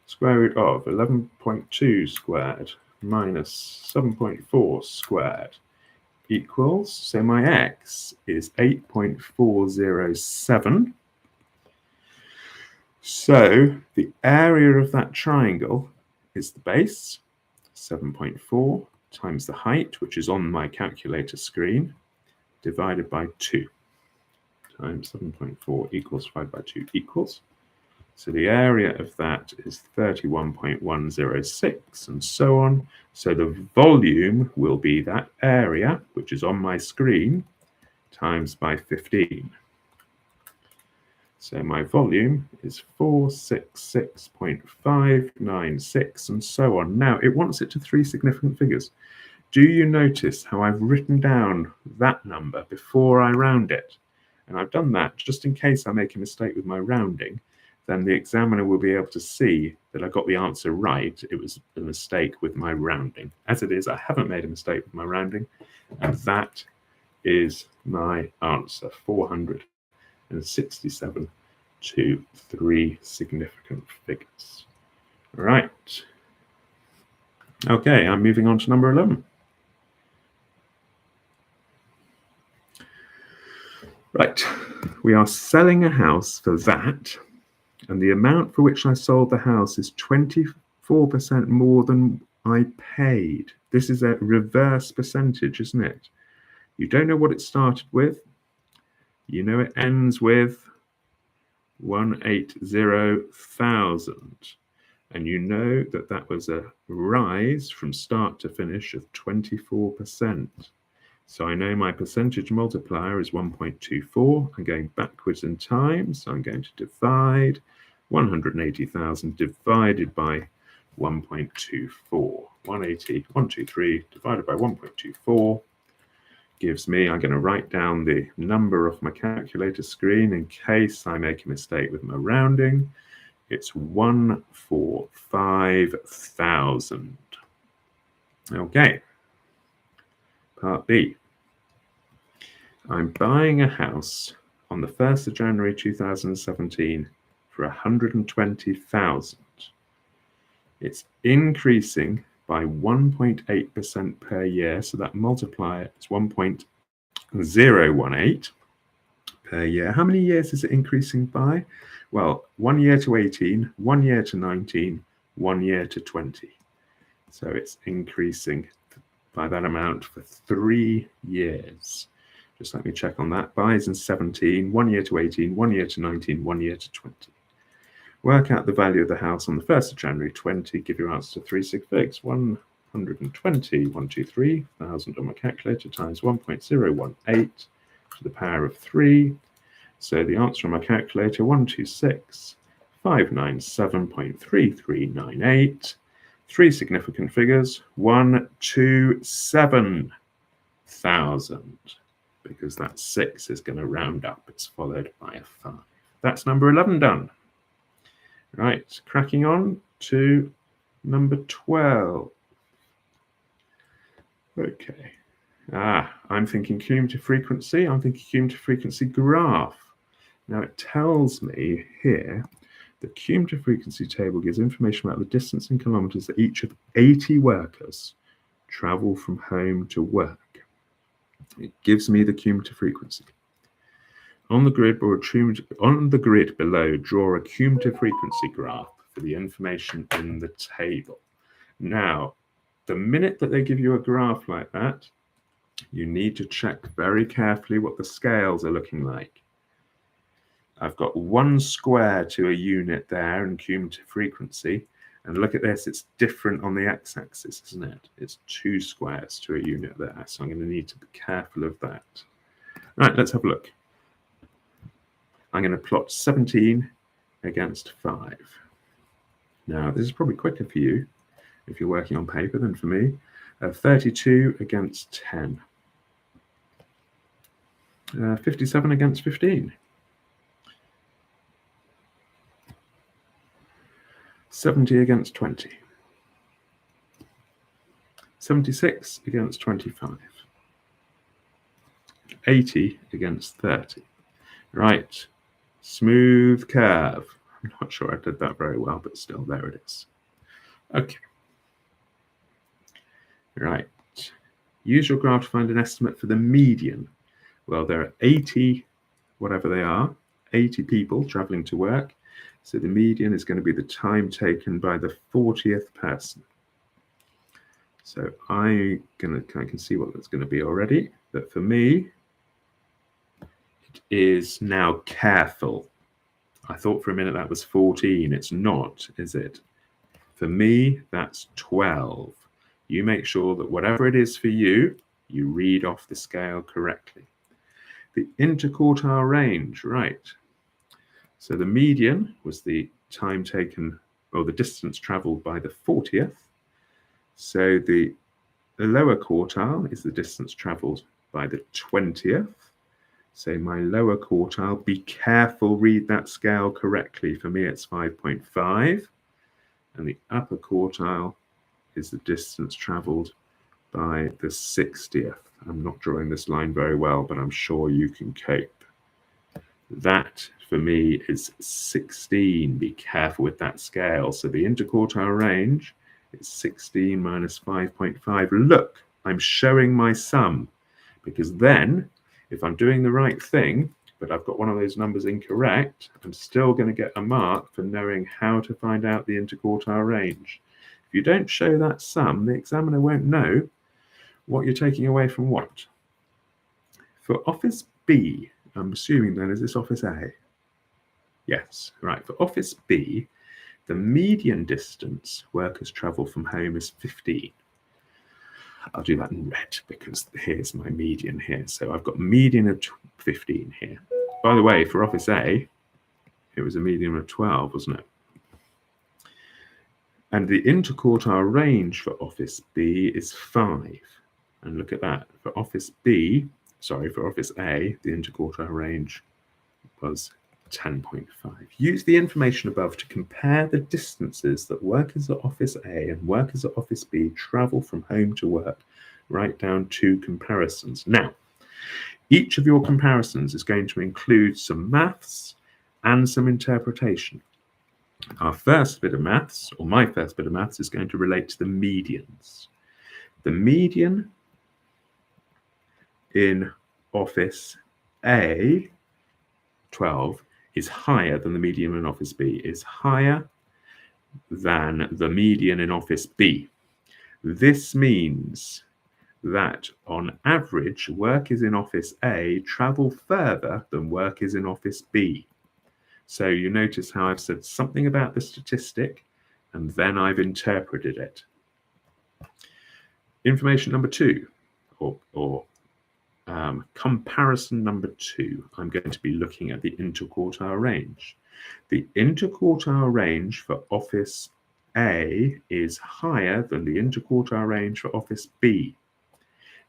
Square root of 11.2 squared minus 7.4 squared equals, so my x is 8.407. So the area of that triangle is the base, 7.4, times the height, which is on my calculator screen, divided by 2, times 7.4 equals 5 by 2 equals. So the area of that is 31.106, and so on. So the volume will be that area, which is on my screen, times by 15. So my volume is 466.596, and so on. Now, it wants it to 3 significant figures. Do you notice how I've written down that number before I round it? And I've done that just in case I make a mistake with my rounding. Then the examiner will be able to see that I got the answer right. It was a mistake with my rounding. As it is, I haven't made a mistake with my rounding, and that is my answer, 467 to 3 significant figures. Right. Okay, I'm moving on to number 11. Right, we are selling a house for that, and the amount for which I sold the house is 24% more than I paid. This is a reverse percentage, isn't it? You don't know what it started with. You know it ends with 180,000. And you know that that was a rise from start to finish of 24%. So I know my percentage multiplier is 1.24. I'm going backwards in time, so I'm going to divide 180,000 divided by 1.24. 123 divided by 1.24 gives me, I'm going to write down the number off my calculator screen in case I make a mistake with my rounding. It's 145,000. Okay. Part B. I'm buying a house on the 1st of January 2017 for 120,000. It's increasing by 1.8% per year, so that multiplier is 1.018 per year. How many years is it increasing by? Well, 1 year to 18, 1 year to 19, 1 year to 20. So it's increasing by that amount for 3 years. Just let me check on that. Buys in 17, 1 year to 18, 1 year to 19, 1 year to 20. Work out the value of the house on the 1st of January 20. Give your answer to 3 sig figs. 123,000 on my calculator times 1.018 to the power of 3. So the answer on my calculator, 126,597.3398. 3 significant figures, 127,000, because that 6 is going to round up. It's followed by a 5. That's number 11 done. Right, cracking on to Number 12. Okay. I'm thinking cumulative frequency. I'm thinking cumulative frequency graph. Now it tells me here the cumulative frequency table gives information about the distance in kilometers that each of 80 workers travel from home to work. It gives me the cumulative frequency. On the grid below, draw a cumulative frequency graph for the information in the table. Now, the minute that they give you a graph like that, you need to check very carefully what the scales are looking like. I've got 1 square to a unit there in cumulative frequency. And look at this, it's different on the x-axis, isn't it? It's 2 squares to a unit there. So I'm going to need to be careful of that. Right, let's have a look. I'm going to plot 17 against 5. Now, this is probably quicker for you if you're working on paper than for me. 32 against 10. 57 against 15. 70 against 20. 76 against 25. 80 against 30. Right, smooth curve. I'm not sure I did that very well, but still, there it is. Okay. Right, use your graph to find an estimate for the median. Well, there are 80, whatever they are, 80 people traveling to work. So the median is going to be the time taken by the 40th person. So I can see what that's going to be already. But for me, it is now careful. I thought for a minute that was 14. It's not, is it? For me, that's 12. You make sure that whatever it is for you, you read off the scale correctly. The interquartile range, right. So the median was the time taken, or the distance traveled by the 40th. So the lower quartile is the distance traveled by the 20th. So my lower quartile, be careful, read that scale correctly. For me, it's 5.5. And the upper quartile is the distance traveled by the 60th. I'm not drawing this line very well, but I'm sure you can cope. That, for me, is 16. Be careful with that scale. So the interquartile range is 16 minus 5.5. Look, I'm showing my sum, because then, if I'm doing the right thing, but I've got one of those numbers incorrect, I'm still going to get a mark for knowing how to find out the interquartile range. If you don't show that sum, the examiner won't know what you're taking away from what. For office B, I'm assuming then, is this office A? Yes, right. For office B, the median distance workers travel from home is 15. I'll do that in red because here's my median here. So I've got median of 15 here. By the way, for office A, it was a median of 12, wasn't it? And the interquartile range for office B is 5. And look at that. For office A, the interquartile range was 10.5. Use the information above to compare the distances that workers at office A and workers at office B travel from home to work. Write down 2 comparisons. Now, each of your comparisons is going to include some maths and some interpretation. Our first bit of maths, or my first bit of maths, is going to relate to the medians. The median in office A, 12, is higher than the median in office B, is higher than the median in office B. This means that on average, workers in office A travel further than workers in office B. So you notice how I've said something about the statistic and then I've interpreted it. Information number 2, or comparison number 2, I'm going to be looking at the interquartile range. The interquartile range for office A is higher than the interquartile range for office B.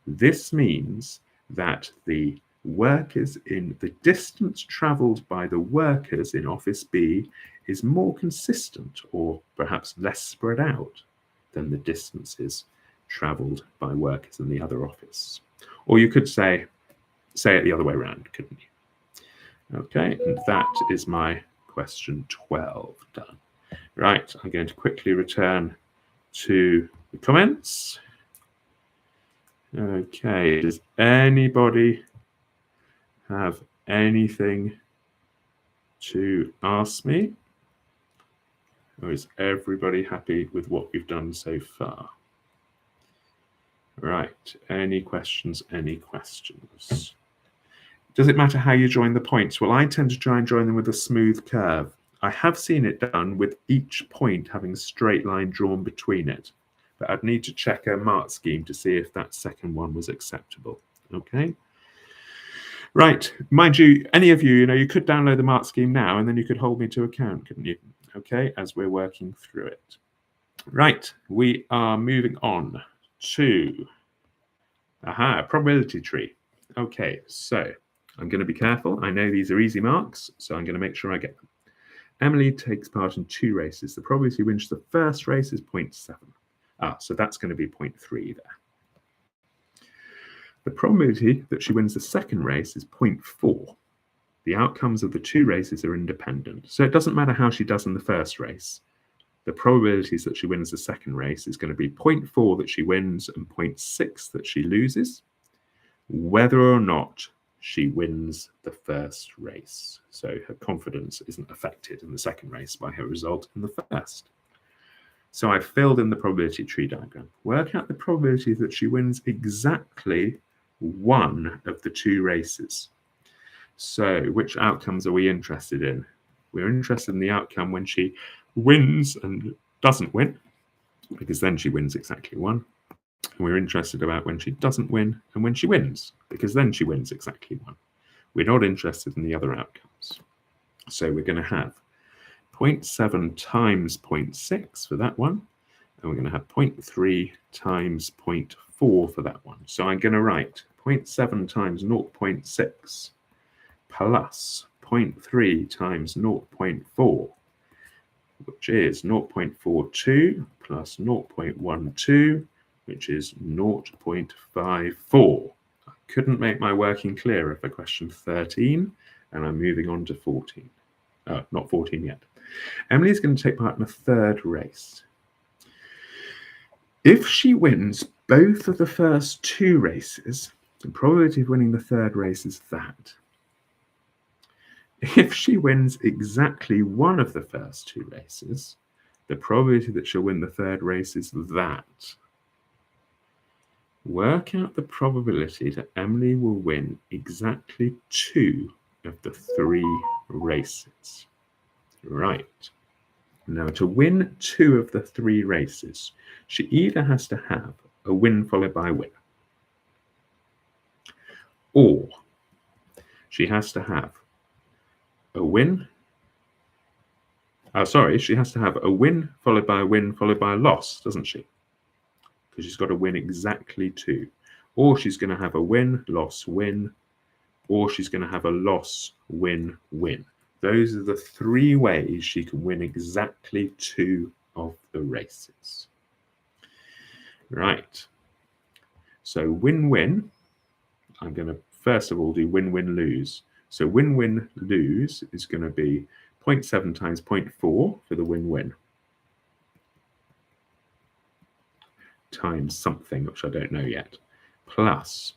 This means that the the distance travelled by the workers in office B is more consistent or perhaps less spread out than the distances travelled by workers in the other office. Or you could say it the other way around, couldn't you? Okay, and that is my question 12 done. Right, I'm going to quickly return to the comments. Okay, does anybody have anything to ask me? Or is everybody happy with what we've done so far? Right, any questions, any questions? Does it matter how you join the points? Well, I tend to try and join them with a smooth curve. I have seen it done with each point having a straight line drawn between it, but I'd need to check a mark scheme to see if that second one was acceptable. Okay. Right, mind you, any of you, you could download the mark scheme now and then you could hold me to account, couldn't you? Okay, as we're working through it. Right, we are moving on to probability tree. Okay, so I'm going to be careful. I know these are easy marks, so I'm going to make sure I get them. Emily takes part in 2 races. The probability she wins the first race is 0.7. So that's going to be 0.3 there. The probability that she wins the second race is 0.4. The outcomes of the 2 races are independent. So it doesn't matter how she does in the first race. The probabilities that she wins the second race is going to be 0.4 that she wins and 0.6 that she loses, whether or not she wins the first race. So her confidence isn't affected in the second race by her result in the first. So I filled in the probability tree diagram. Work out the probability that she wins exactly one of the 2 races. So which outcomes are we interested in? We're interested in the outcome when she wins and doesn't win, because then she wins exactly 1. And we're interested about when she doesn't win and when she wins, because then she wins exactly 1. We're not interested in the other outcomes. So we're going to have 0.7 times 0.6 for that one, and we're going to have 0.3 times 0.4 for that one. So I'm going to write 0.7 times 0.6 plus 0.3 times 0.4, which is 0.42 plus 0.12, which is 0.54. I couldn't make my working clearer for question 13, and I'm moving on to 14. Not 14 yet. Emily's going to take part in a 3rd race. If she wins both of the first 2 races, the probability of winning the 3rd race is that. If she wins exactly one of the first 2 races, the probability that she'll win the 3rd race is that. Work out the probability that Emily will win exactly 2 of the 3 races. Right. Now, to win 2 of the 3 races, she either has to have a win followed by a win, or she has to have a win. She has to have a win followed by a win followed by a loss, doesn't she? Because she's got to win exactly 2. Or she's going to have a win, loss, win, or she's going to have a loss, win, win. Those are the 3 ways she can win exactly 2 of the races. Right. So win-win, I'm going to first of all do win-win-lose. So win-win-lose is going to be 0.7 times 0.4 for the win-win, times something, which I don't know yet, plus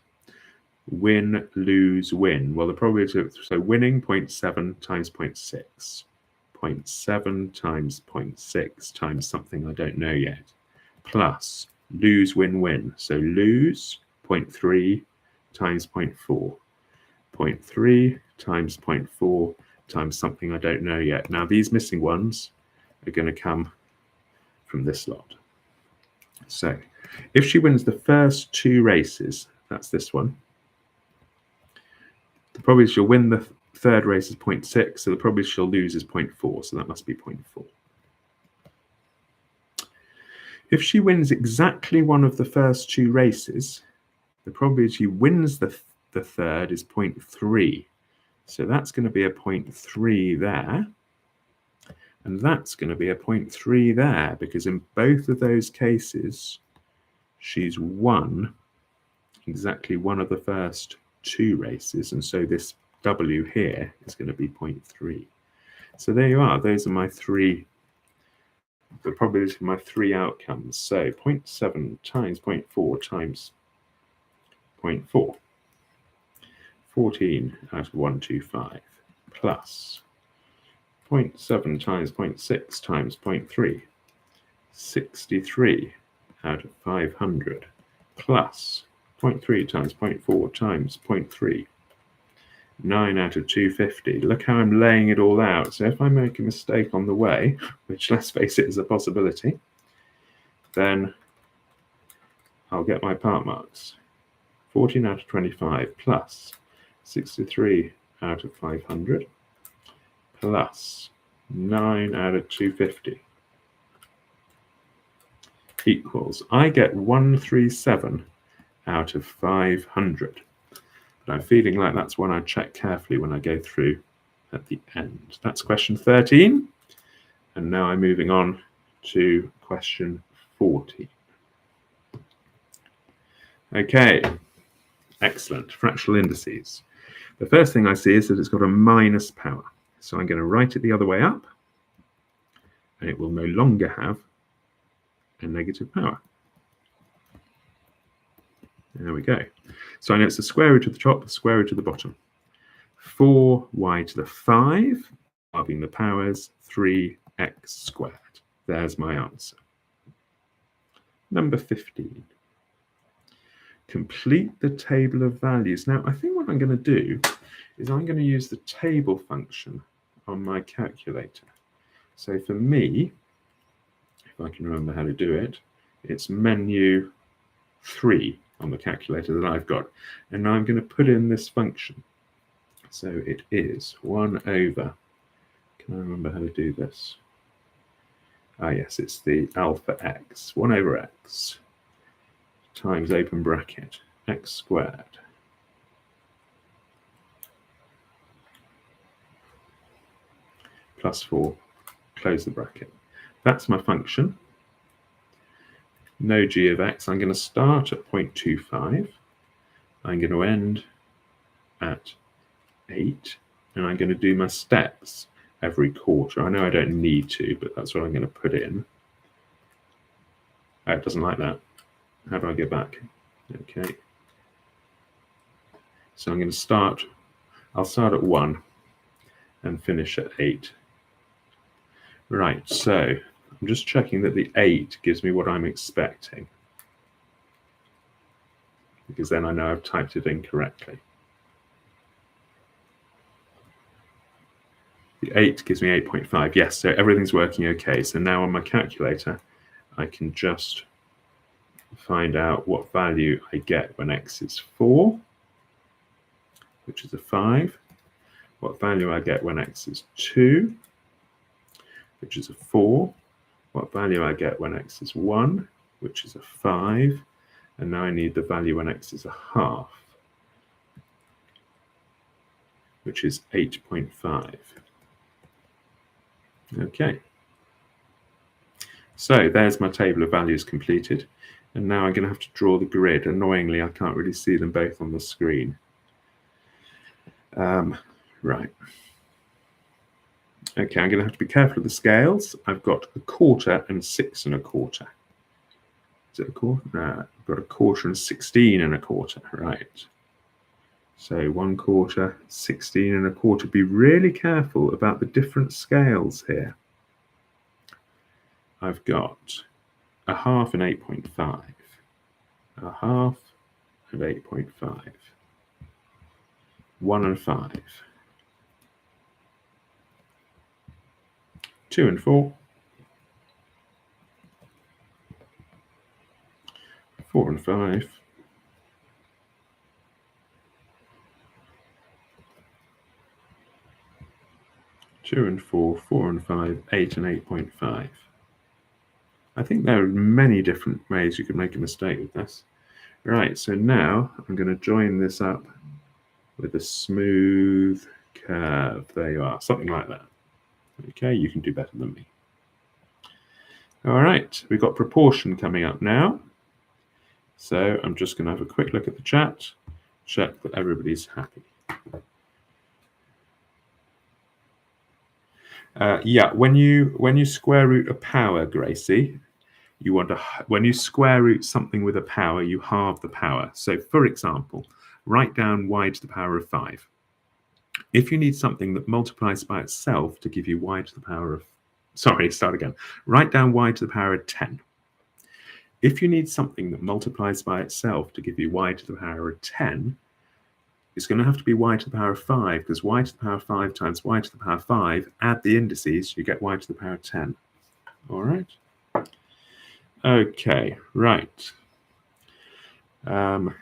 win, lose, win. Well, the probability of, so winning 0.7 times 0.6, 0.7 times 0.6 times something I don't know yet, plus lose, win, win. So lose 0.3 times 0.4, 0.3 times 0.4 times something I don't know yet. Now these missing ones are going to come from this lot. So if she wins the first 2 races, that's this one, the probability she'll win the 3rd race is 0.6, so the probability she'll lose is 0.4, so that must be 0.4. If she wins exactly one of the first 2 races, the probability she wins the the third is 0.3. So that's going to be a 0.3 there. And that's going to be a 0.3 there, because in both of those cases, she's won exactly one of the first two races. And so this W here is going to be 0.3. So there you are. Those are my three, the probability of my three outcomes. So 0.7 times 0.4 times 0.4. 14 out of 125 plus 0.7 times 0.6 times 0.3. 63 out of 500 plus 0.3 times 0.4 times 0.3. 9 out of 250. Look how I'm laying it all out. So if I make a mistake on the way, which let's face it is a possibility, then I'll get my part marks. 14 out of 25 plus 63 out of 500 plus 9 out of 250 equals, I get 137 out of 500. But I'm feeling like that's one I check carefully when I go through at the end. That's question 13. And now I'm moving on to question 14. Okay, excellent. Fractional indices. The first thing I see is that it's got a minus power. So I'm going to write it the other way up, and it will no longer have a negative power. There we go. So I know it's the square root of the top, the square root of the bottom. 4y to the 5, halving the powers, 3x squared. There's my answer. Number 15. Complete the table of values. Now, I think what I'm going to do is I'm going to use the table function on my calculator. So for me, if I can remember how to do it, it's menu 3 on the calculator that I've got. And now I'm going to put in this function. So it is 1 over, can I remember how to do this? Ah, yes, it's the alpha x, 1 over x times open bracket, x squared plus 4, close the bracket. That's my function. No g of x. I'm going to start at 0.25. I'm going to end at 8. And I'm going to do my steps every quarter. I know I don't need to, but that's what I'm going to put in. Oh, it doesn't like that. How do I get back? Okay. So I'm going to start, I'll start at 1 and finish at 8. Right, so I'm just checking that the 8 gives me what I'm expecting, because then I know I've typed it in correctly. The 8 gives me 8.5. Yes, so everything's working okay. So now on my calculator, I can just find out what value I get when x is 4, which is a 5. What value I get when x is 2, which is a 4. What value I get when x is 1, which is a 5. And now I need the value when x is a half, which is 8.5. Okay. So there's my table of values completed. And now I'm going to have to draw the grid. Annoyingly, I can't really see them both on the screen. Right. Okay, I'm going to have to be careful of the scales. I've got 1/4 and 6 1/4. Is it a quarter? No, I've got 1/4 and 16 1/4. Right. So 1/4, 16 1/4. Be really careful about the different scales here. I've got 1/2 and 8.5. 1/2 and 8.5. 1 and 5. 2 and 4. 4 and 5. 2 and 4, 4 and 5, 8 and 8.5. I think there are many different ways you could make a mistake with this. Right, so now I'm going to join this up with a smooth curve. There you are, something like that. Okay, you can do better than me. All right, we've got proportion coming up now. So I'm just going to have a quick look at the chat, check that everybody's happy. Yeah, when you square root a power, Gracie, you want to, when you square root something with a power, you halve the power. So for example, write down y to the power of 5. If you need something that multiplies by itself to give you y to the power of, sorry, start again. Write down y to the power of 10. If you need something that multiplies by itself to give you y to the power of 10, it's going to have to be y to the power of 5, because y to the power of 5 times y to the power of 5, add the indices, you get y to the power of 10. All right? Okay, right. Now,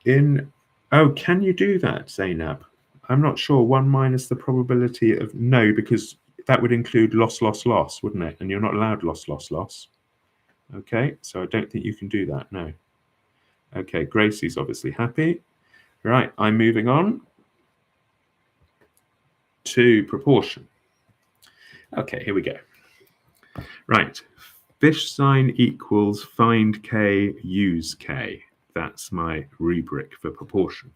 can you do that, Zainab? I'm not sure. 1 minus the probability of, no, because that would include loss, loss, loss, wouldn't it? And you're not allowed loss, loss, loss. Okay, so I don't think you can do that, no. Okay, Gracie's obviously happy. Right, I'm moving on to proportion. Okay, here we go. Right, fish sign equals find k, use k. That's my rubric for proportion.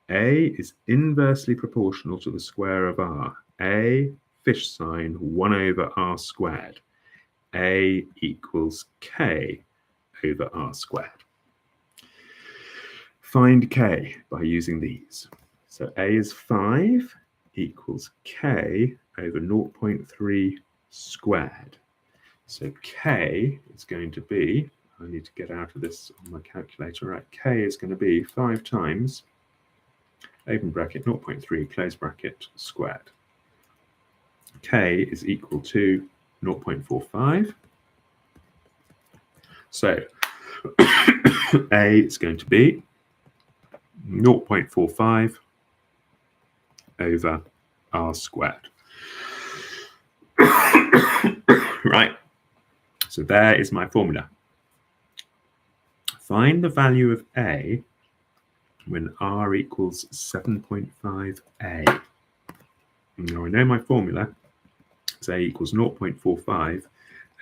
A is inversely proportional to the square of r. A, fish sign, 1 over r squared. A equals k over r squared. Find k by using these. So A is 5 equals k over 0.3 squared. So k is going to be, I need to get out of this on my calculator, right, k is going to be 5 times, open bracket, 0.3, close bracket, squared. K is equal to 0.45. So A is going to be 0.45 over r squared. Right, so there is my formula. Find the value of A when r equals 7.5a. Now I know my formula is A equals 0.45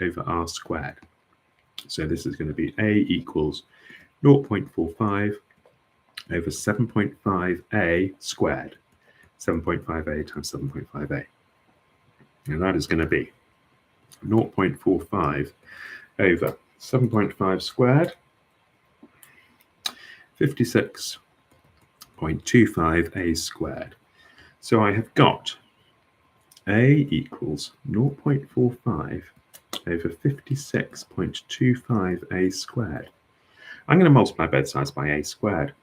over r squared. So this is going to be A equals 0.45 over 7.5a squared. 7.5a times 7.5a. And that is going to be 0.45 over 7.5 squared, 56.25a squared. So I have got A equals 0.45 over 56.25a squared. I'm going to multiply both sides by a squared.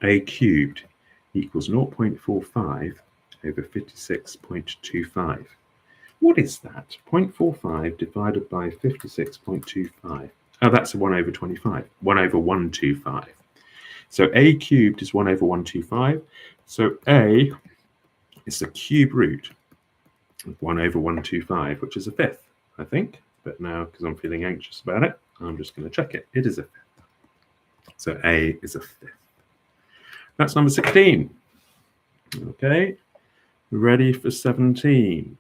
A cubed equals 0.45 over 56.25. What is that? 0.45 divided by 56.25. Oh, that's a 1 over 25. 1 over 125. So A cubed is 1 over 125. So A is the cube root of 1 over 125, which is a fifth, I think. But now, because I'm feeling anxious about it, I'm just going to check it. It is a fifth. So A is a fifth. That's number 16. Okay, ready for 17.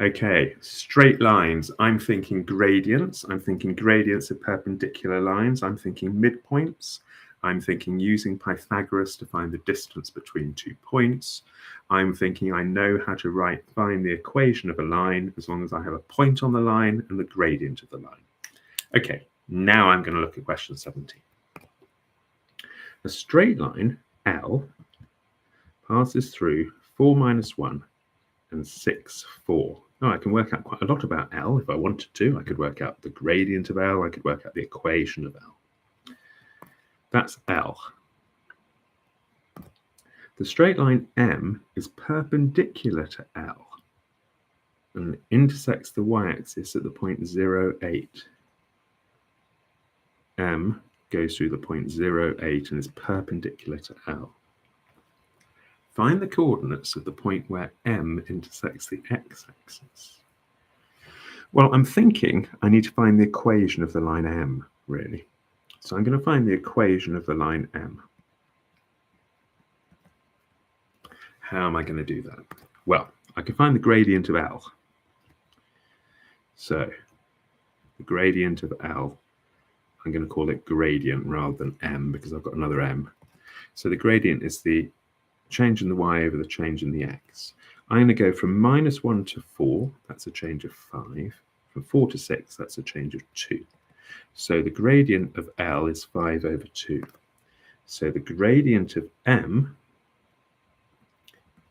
Okay, straight lines. I'm thinking gradients. I'm thinking gradients of perpendicular lines. I'm thinking midpoints. I'm thinking using Pythagoras to find the distance between 2 points. I'm thinking I know how to find the equation of a line as long as I have a point on the line and the gradient of the line. Okay, now I'm going to look at question 17. A straight line, L, passes through 4 minus 1 and 6, 4. Now I can work out quite a lot about L if I wanted to. I could work out the gradient of L. I could work out the equation of L. That's L. The straight line M is perpendicular to L and intersects the y-axis at the point 0, 8. M goes through the point 0, 8 and is perpendicular to L. Find the coordinates of the point where M intersects the x-axis. Well, I'm thinking I need to find the equation of the line M, really. So I'm going to find the equation of the line M. How am I going to do that? Well, I can find the gradient of L. So the gradient of L, I'm going to call it gradient rather than M because I've got another M. So the gradient is the change in the y over the change in the x. I'm going to go from -1 to 4, that's a change of 5. From 4 to 6, that's a change of 2. So the gradient of L is 5 over 2. So the gradient of M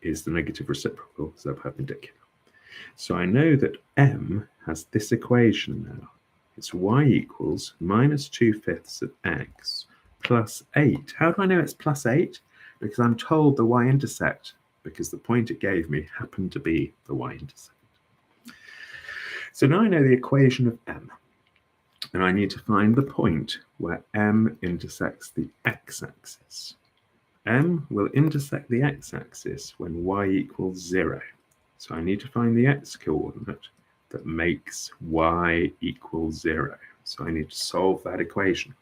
is the negative reciprocal, so perpendicular. So I know that M has this equation now. It's y equals -2/5 of x plus 8. How do I know it's plus 8? Because I'm told the y-intercept, because the point it gave me happened to be the y-intercept. So now I know the equation of M, and I need to find the point where M intersects the x-axis. M will intersect the x-axis when y equals 0. So I need to find the x-coordinate that makes y equals 0. So I need to solve that equation.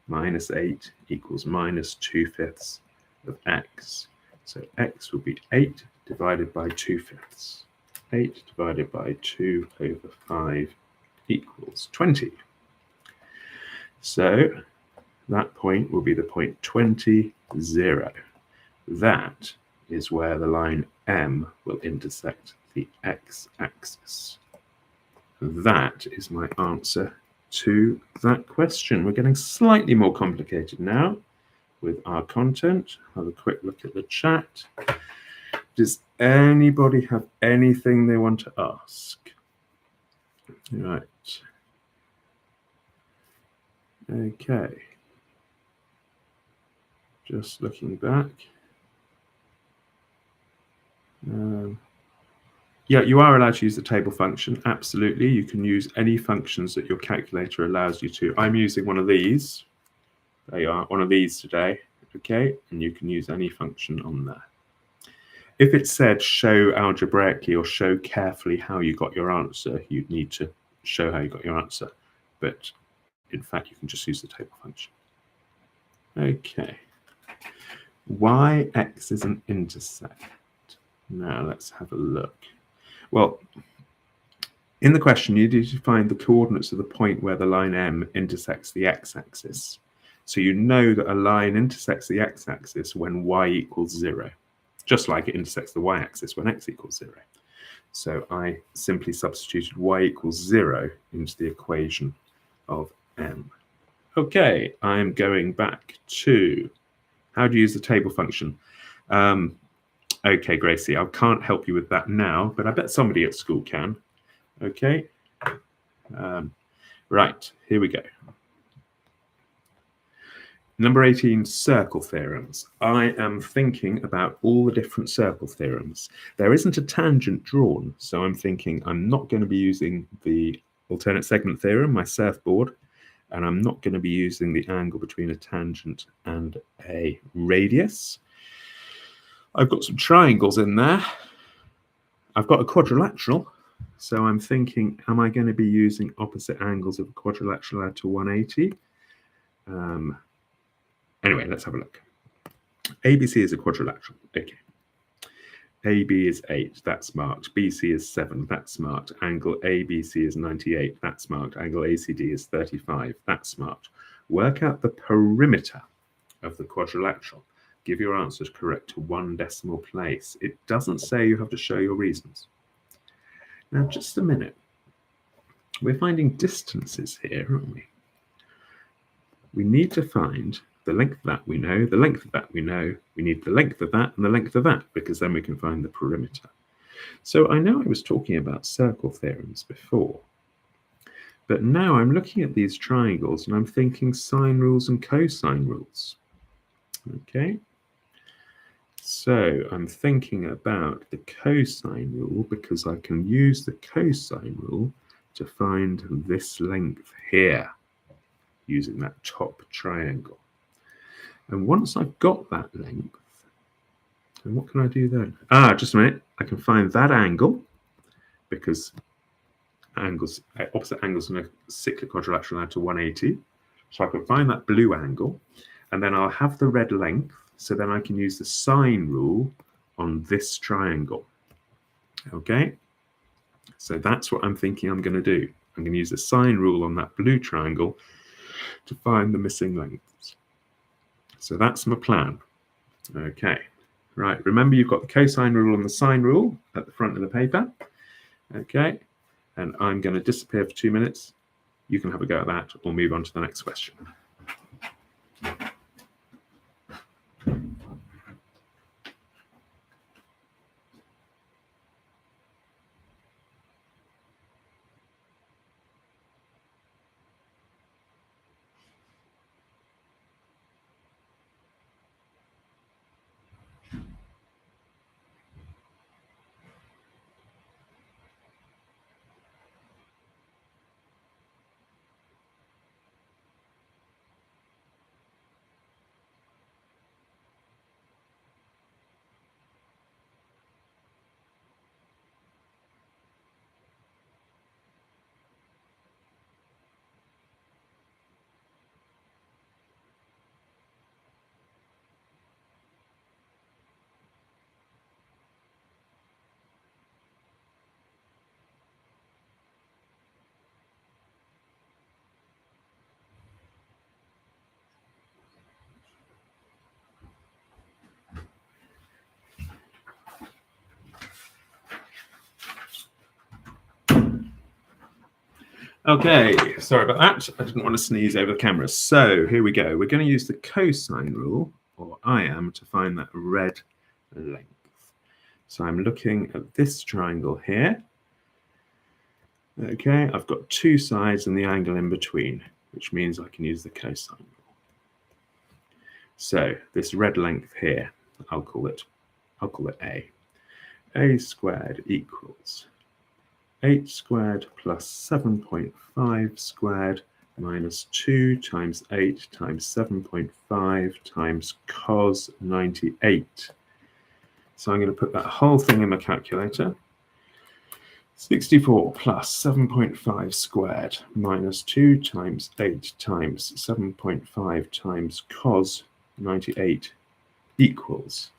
-8 equals -2/5 of x. So x will be 8 divided by 2/5. 8 divided by 2 over 5 equals 20. So that point will be the point 20, 0. That is where the line M will intersect the x-axis. That is my answer to that question. We're getting slightly more complicated now with our content. Have a quick look at the chat. Does anybody have anything they want to ask? Right. Okay. Just looking back. Yeah, you are allowed to use the table function. Absolutely. You can use any functions that your calculator allows you to. I'm using one of these. There you are, one of these today. Okay, and you can use any function on there. If it said show algebraically or show carefully how you got your answer, you'd need to show how you got your answer. But in fact, you can just use the table function. Okay. Yx is an intercept. Now let's have a look. Well, in the question, you need to find the coordinates of the point where the line M intersects the x-axis. So you know that a line intersects the x-axis when y equals 0, just like it intersects the y-axis when x equals 0. So I simply substituted y equals 0 into the equation of M. Okay, I'm going back to how do you use the table function. Okay, Gracie, I can't help you with that now, but I bet somebody at school can. Okay. Right, here we go. Number 18, circle theorems. I am thinking about all the different circle theorems. There isn't a tangent drawn, so I'm thinking I'm not going to be using the alternate segment theorem, my surfboard, and I'm not going to be using the angle between a tangent and a radius. I've got some triangles in there. I've got a quadrilateral, so I'm thinking, am I going to be using opposite angles of a quadrilateral out to 180? Anyway, let's have a look. ABC is a quadrilateral. Okay. AB is 8, that's marked. BC is 7, that's marked. Angle ABC is 98, that's marked. Angle ACD is 35, that's marked. Work out the perimeter of the quadrilateral. Give your answers correct to 1 decimal place. It doesn't say you have to show your reasons. Now, just a minute. We're finding distances here, aren't we? We need to find the length of that we know, the length of that we know. We need the length of that and the length of that, because then we can find the perimeter. So I know I was talking about circle theorems before, but now I'm looking at these triangles and I'm thinking sine rules and cosine rules. Okay. So I'm thinking about the cosine rule because I can use the cosine rule to find this length here using that top triangle. And once I've got that length, then what can I do then? Just a minute. I can find that angle because opposite angles in a cyclic quadrilateral out to 180. So I can find that blue angle, and then I'll have the red length, so then I can use the sine rule on this triangle. Okay, so that's what I'm thinking I'm going to do. I'm going to use the sine rule on that blue triangle to find the missing lengths. So that's my plan. Okay, right, remember you've got the cosine rule and the sine rule at the front of the paper. Okay, and I'm going to disappear for 2 minutes. You can have a go at that or move on to the next question. Okay, sorry about that. I didn't want to sneeze over the camera. So here we go. We're going to use the cosine rule, or I am, to find that red length. So I'm looking at this triangle here. Okay, I've got two sides and the angle in between, which means I can use the cosine rule. So this red length here, I'll call it A. A squared equals 8 squared plus 7.5 squared minus 2 times 8 times 7.5 times cos 98. So I'm going to put that whole thing in my calculator. 64 plus 7.5 squared minus 2 times 8 times 7.5 times cos 98 equals,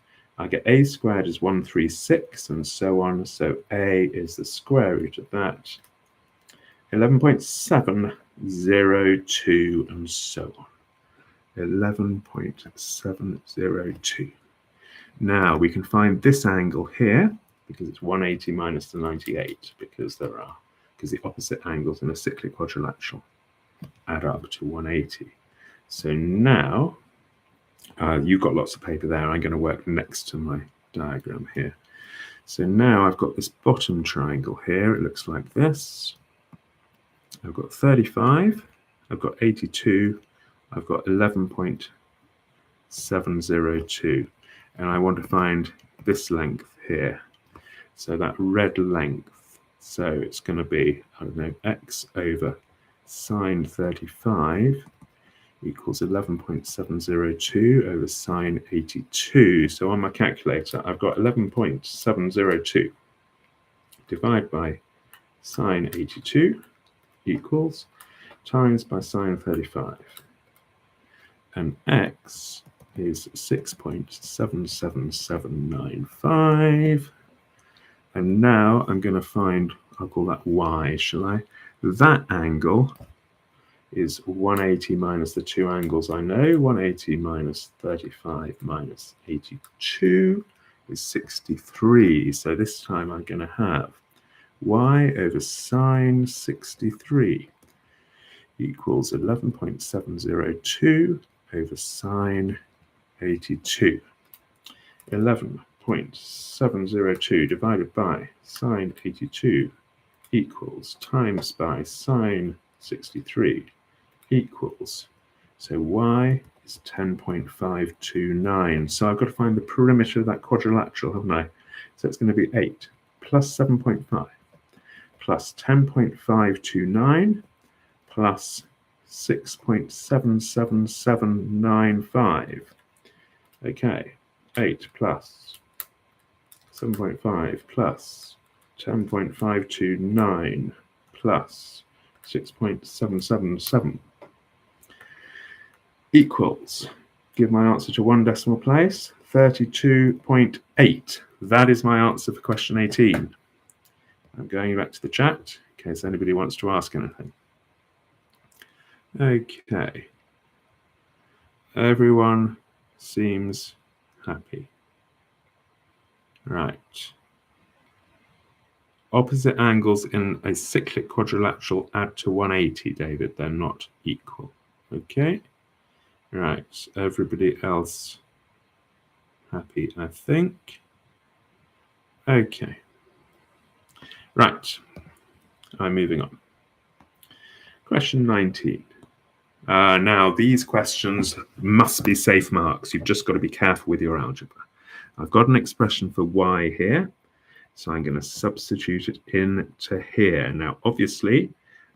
I get A squared is 136 and so on. So A is the square root of that. 11.702 and so on. 11.702. Now we can find this angle here because it's 180 minus the 98 because the opposite angles in a cyclic quadrilateral add up to 180. So now you've got lots of paper there. I'm going to work next to my diagram here. So now I've got this bottom triangle here. It looks like this. I've got 35. I've got 82. I've got 11.702. And I want to find this length here. So that red length. So it's going to be, I don't know, x over sine 35 equals 11.702 over sine 82. So on my calculator, I've got 11.702 divided by sine 82 equals times by sine 35. And x is 6.77795. And now I'm going to find, I'll call that y, shall I? That angle is 180 minus the two angles I know. 180 minus 35 minus 82 is 63. So this time I'm going to have y over sine 63 equals 11.702 over sine 82. 11.702 divided by sine 82 equals times by sine 63 equals, so y is 10.529. So I've got to find the perimeter of that quadrilateral, haven't I? So it's going to be 8 plus 7.5 plus 10.529 plus 6.77795. Okay, 8 plus 7.5 plus 10.529 plus 6.777. equals, give my answer to one decimal place, 32.8. That is my answer for question 18. I'm going back to the chat in case anybody wants to ask anything. Okay. Everyone seems happy. Right. Opposite angles in a cyclic quadrilateral add to 180, David. They're not equal. Okay. Right. Everybody else happy, I think. Okay. Right. I'm moving on. Question 19. Now, these questions must be safe marks. You've just got to be careful with your algebra. I've got an expression for y here, so I'm going to substitute it into here. Now, obviously,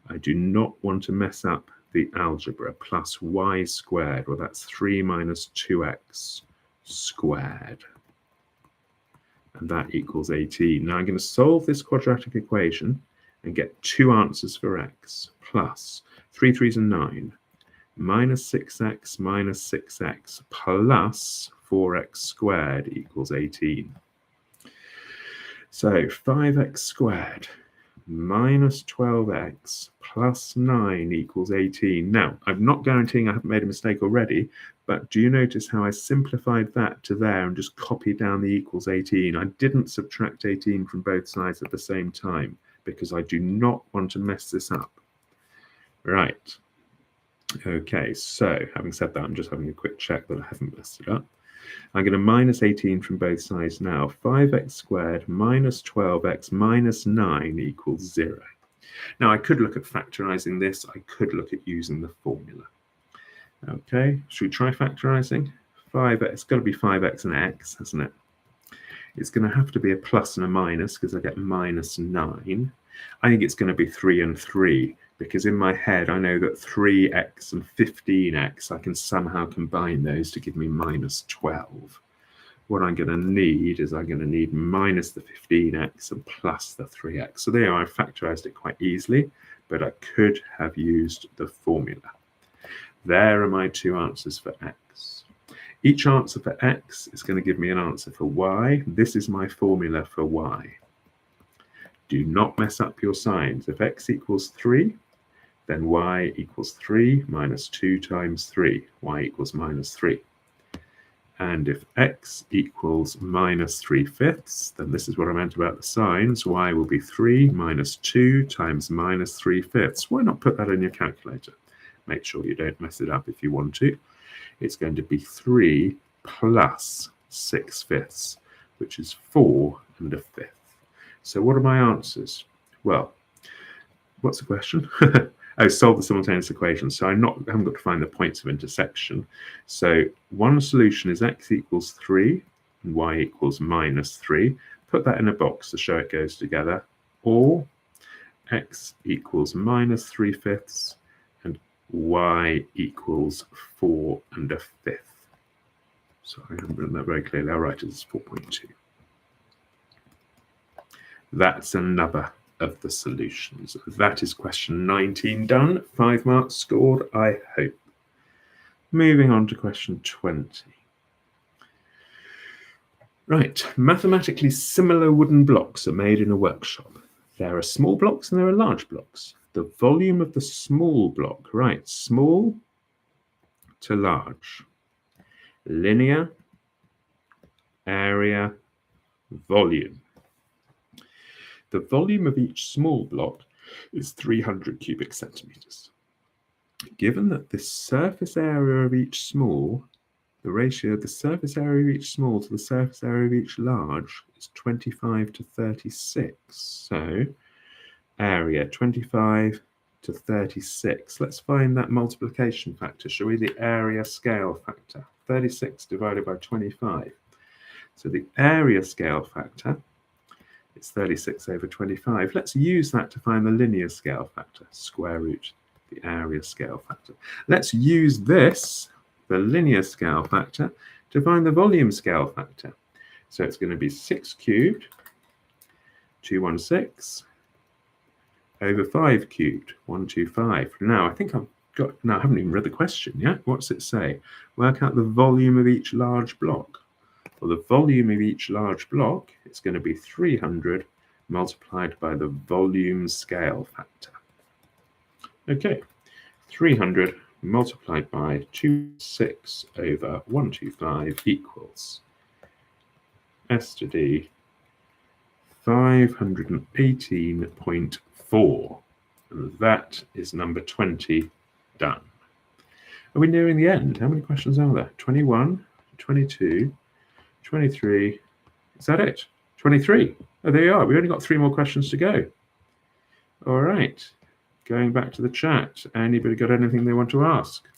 I do not want to mess up the algebra. Plus y squared, well, that's 3 minus 2x squared. And that equals 18. Now, I'm going to solve this quadratic equation and get two answers for x. Plus 3 3s are 9. Minus 6x minus 6x plus 4x squared equals 18. So 5x squared minus 12x plus 9 equals 18. Now, I'm not guaranteeing I haven't made a mistake already, but do you notice how I simplified that to there and just copied down the equals 18? I didn't subtract 18 from both sides at the same time because I do not want to mess this up. Right. Okay, so having said that, I'm just having a quick check that I haven't messed it up. I'm going to minus 18 from both sides now. 5x squared minus 12x minus 9 equals 0. Now, I could look at factorizing this. I could look at using the formula. Okay, should we try factorizing? 5x, it's got to be 5x and x, hasn't it? It's going to have to be a plus and a minus because I get minus 9. I think it's going to be 3 and 3. Because in my head, I know that 3x and 15x, I can somehow combine those to give me minus 12. What I'm going to need is I'm going to need minus the 15x and plus the 3x. So there I factorized it quite easily, but I could have used the formula. There are my two answers for x. Each answer for x is going to give me an answer for y. This is my formula for y. Do not mess up your signs. If x equals 3, then y equals 3 minus 2 times 3. Y equals minus 3. And if x equals minus 3/5, then this is what I meant about the signs. Y will be 3 minus 2 times minus 3/5. Why not put that in your calculator? Make sure you don't mess it up if you want to. It's going to be 3 plus 6/5, which is 4 and a 5th. So what are my answers? Well, what's the question? Oh, solve the simultaneous equation. So I haven't got to find the points of intersection. So one solution is x equals 3 and y equals minus 3. Put that in a box to show it goes together. Or x equals minus 3/5 and y equals 4 and a 5th. So I haven't written that very clearly. I'll write it as 4.2. That's another of the solutions. That is question 19 done. 5 marks scored, I hope. Moving on to question 20. Right, mathematically similar wooden blocks are made in a workshop. There are small blocks and there are large blocks. The volume of the small block, right, small to large. Linear, area, volume. The volume of each small block is 300 cubic centimeters. Given that the surface area of each small, the ratio of the surface area of each small to the surface area of each large is 25 to 36. So area 25 to 36. Let's find that multiplication factor. Shall we? The area scale factor. 36 divided by 25. So the area scale factor, it's 36 over 25. Let's use that to find the linear scale factor, square root the area scale factor. Let's use this, the linear scale factor, to find the volume scale factor. So it's going to be 6 cubed, 216, over 5 cubed, 125. Now, I think I've No, I haven't even read the question yet. What's it say? Work out the volume of each large block. Well, the volume of each large block is going to be 300 multiplied by the volume scale factor. Okay, 300 multiplied by 26 over 125 equals S to D 518.4. And that is number 20 done. Are we nearing the end? How many questions are there? 21, 22, 23. Is that it? 23. Oh, there you are. We only got 3 more questions to go. All right. Going back to the chat. Anybody got anything they want to ask?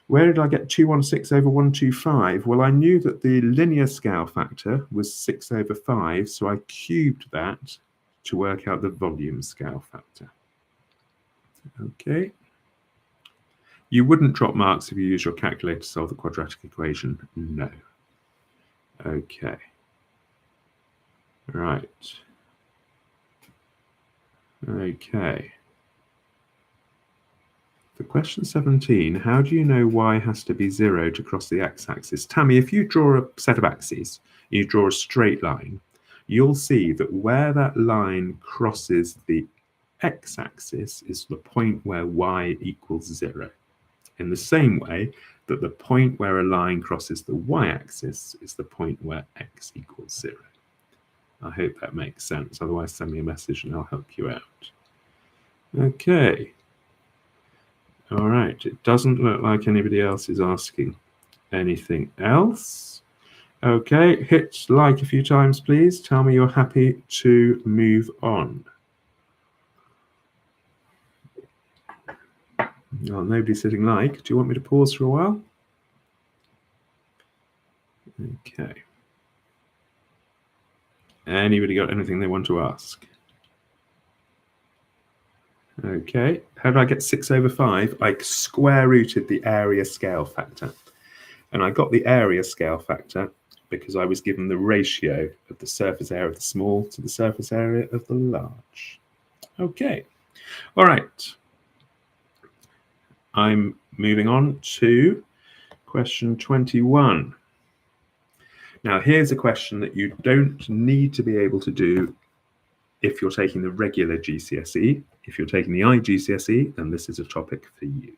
Where did I get 216 over 125? Well, I knew that the linear scale factor was 6 over 5, so I cubed that to work out the volume scale factor. Okay. You wouldn't drop marks if you use your calculator to solve the quadratic equation. No. Okay. Right. Okay. For question 17, how do you know y has to be 0 to cross the x-axis? Tammy, if you draw a set of axes, you draw a straight line, you'll see that where that line crosses the x-axis is the point where y equals 0. In the same way that the point where a line crosses the y-axis is the point where x equals 0. I hope that makes sense. Otherwise, send me a message and I'll help you out. Okay. All right. It doesn't look like anybody else is asking anything else. Okay. Hit like a few times, please. Tell me you're happy to move on. Oh, nobody's hitting like. Do you want me to pause for a while? Okay. Anybody got anything they want to ask? Okay. How did I get 6 over 5? I square rooted the area scale factor. And I got the area scale factor because I was given the ratio of the surface area of the small to the surface area of the large. Okay. All right. I'm moving on to question 21. Now, here's a question that you don't need to be able to do if you're taking the regular GCSE. If you're taking the IGCSE, then this is a topic for you.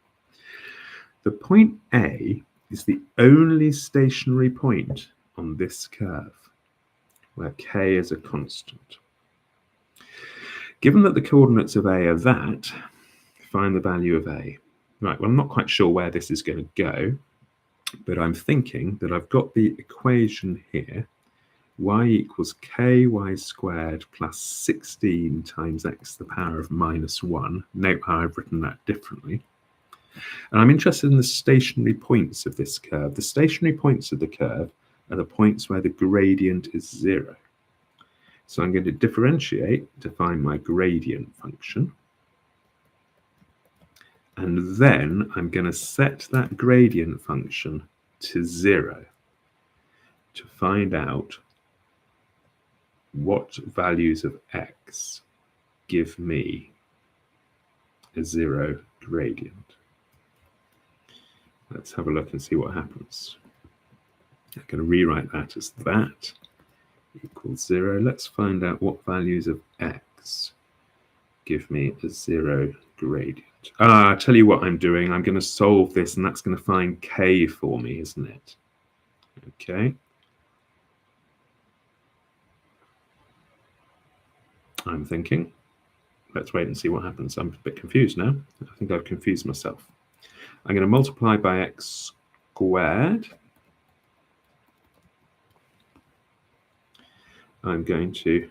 The point A is the only stationary point on this curve, where K is a constant. Given that the coordinates of A are that, find the value of A. Right, well, I'm not quite sure where this is going to go, but I'm thinking that I've got the equation here, y equals ky squared plus 16 times x to the power of minus 1. Note how I've written that differently. And I'm interested in the stationary points of this curve. The stationary points of the curve are the points where the gradient is 0. So I'm going to differentiate to find my gradient function. And then I'm going to set that gradient function to 0 to find out what values of x give me a 0 gradient. Let's have a look and see what happens. I'm going to rewrite that as that equals 0. Let's find out what values of x give me a 0 gradient. I'll tell you what I'm doing. I'm going to solve this, and that's going to find k for me, isn't it? Okay. I'm thinking. Let's wait and see what happens. I'm a bit confused now. I think I've confused myself. I'm going to multiply by x squared. I'm going to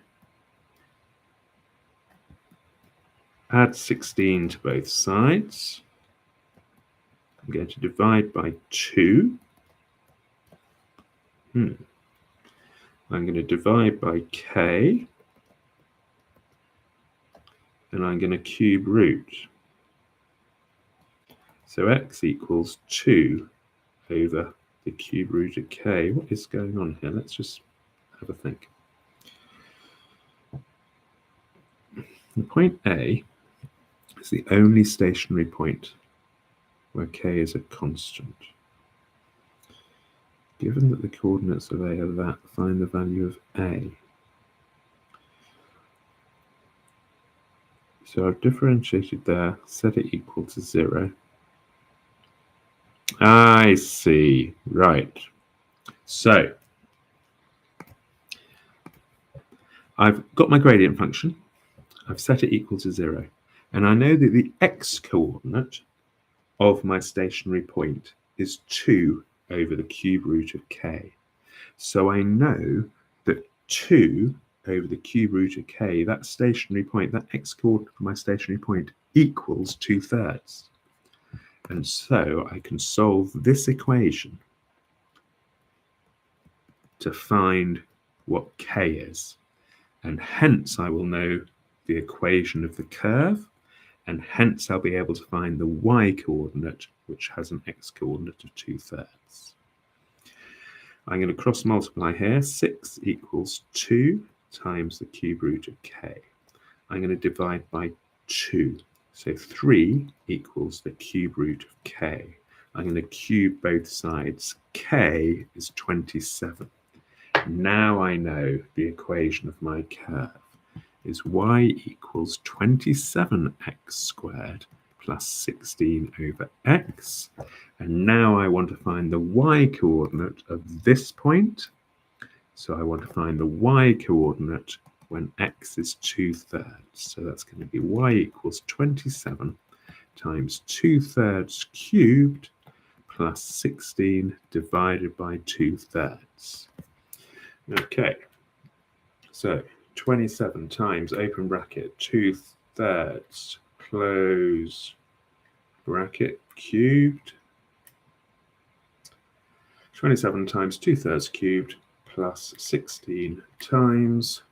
add 16 to both sides. I'm going to divide by 2. I'm going to divide by k. And I'm going to cube root. So x equals 2 over the cube root of k. What is going on here? Let's just have a think. The point A is the only stationary point where k is a constant. Given that the coordinates of A are that, find the value of A. So I've differentiated there, set it equal to 0. I see, right. So I've got my gradient function, I've set it equal to 0, and I know that the x-coordinate of my stationary point is 2 over the cube root of k. So I know that 2 over the cube root of k, that stationary point, that x-coordinate of my stationary point equals 2/3. And so I can solve this equation to find what k is. And hence I will know the equation of the curve, and hence I'll be able to find the y-coordinate, which has an x-coordinate of 2/3. I'm going to cross multiply here. 6 equals 2 times the cube root of k. I'm going to divide by 2. So 3 equals the cube root of k. I'm going to cube both sides. K is 27. Now I know the equation of my curve is y equals 27x squared plus 16 over x. And now I want to find the y-coordinate of this point. So I want to find the y-coordinate when x is 2/3. So that's going to be y equals 27 times 2/3 cubed plus 16 divided by 2/3. Okay, so 27 times, open bracket, 2/3, close bracket, cubed. 27 times 2/3 cubed plus 16 times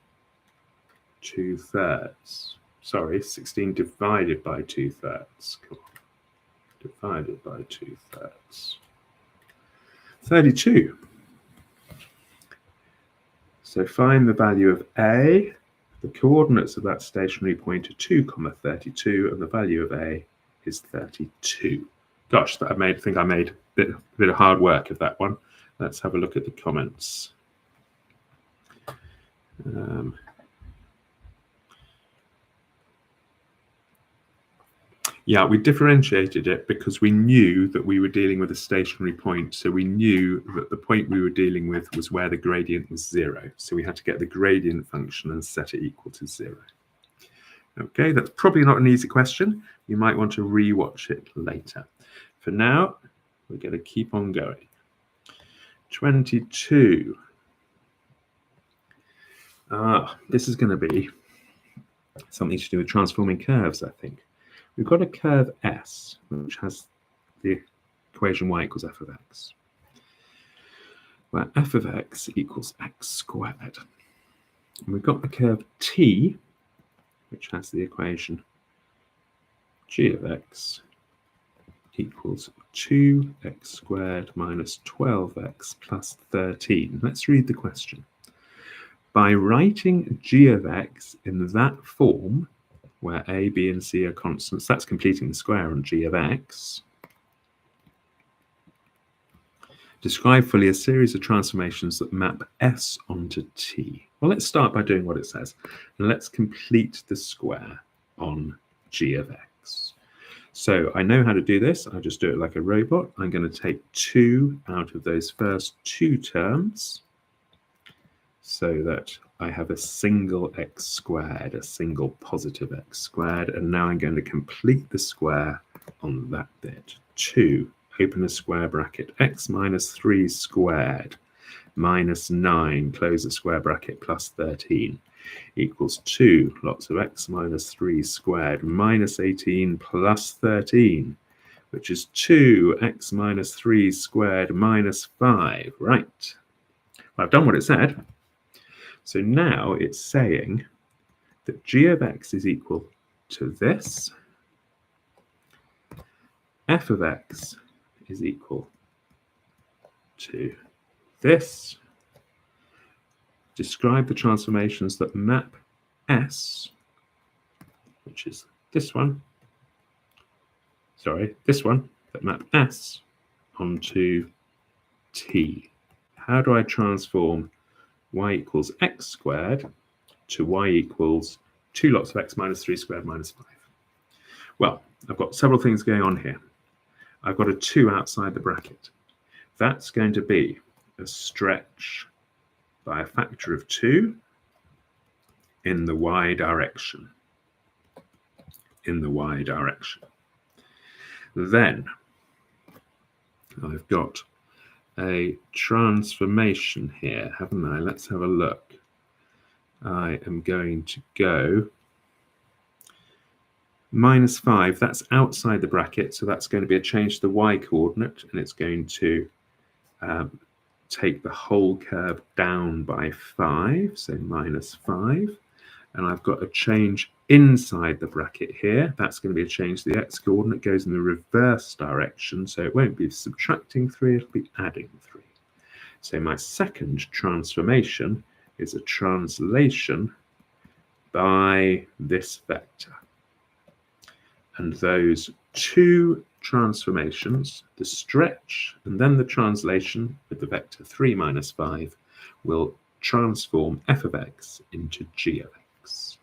2/3. Sorry, 16 divided by 2/3. Come on. Divided by 2/3. 32. So find the value of A. The coordinates of that stationary point are 2, 32, and the value of A is 32. Gosh, I think I made a bit of hard work of that one. Let's have a look at the comments. Yeah, we differentiated it because we knew that we were dealing with a stationary point. So we knew that the point we were dealing with was where the gradient was 0. So we had to get the gradient function and set it equal to 0. Okay, that's probably not an easy question. You might want to re-watch it later. For now, we're going to keep on going. 22. This is going to be something to do with transforming curves, I think. We've got a curve S, which has the equation y equals f of x, where f of x equals x squared. And we've got the curve T, which has the equation g of x equals 2x squared minus 12x plus 13. Let's read the question. By writing g of x in that form, where a, b, and c are constants, that's completing the square on g of x. Describe fully a series of transformations that map S onto T. Well, let's start by doing what it says. And let's complete the square on g of x. So I know how to do this. I just do it like a robot. I'm going to take 2 out of those first 2 terms so that I have a single x squared, a single positive x squared, and now I'm going to complete the square on that bit. 2, open a square bracket, x minus 3 squared minus 9, close the square bracket, plus 13 equals 2, lots of x minus 3 squared minus 18 plus 13, which is 2x minus 3 squared minus 5. Right. Well, I've done what it said. So now it's saying that g of x is equal to this. F of x is equal to this. Describe the transformations that map S, which is this one, sorry, this one, that map S onto T. How do I transform y equals x squared to y equals 2 lots of x minus 3 squared minus 5? Well, I've got several things going on here. I've got a 2 outside the bracket. That's going to be a stretch by a factor of 2 in the y direction. In the y direction. Then I've got a transformation here, haven't I? Let's have a look. I am going to go minus 5, that's outside the bracket, so that's going to be a change to the y coordinate, and it's going to take the whole curve down by 5, so minus 5. And I've got a change inside the bracket here. That's going to be a change to the x coordinate, goes in the reverse direction, so it won't be subtracting 3, it'll be adding 3. So my second transformation is a translation by this vector. And those two transformations, the stretch and then the translation with the vector 3 minus 5, will transform f of x into g of x.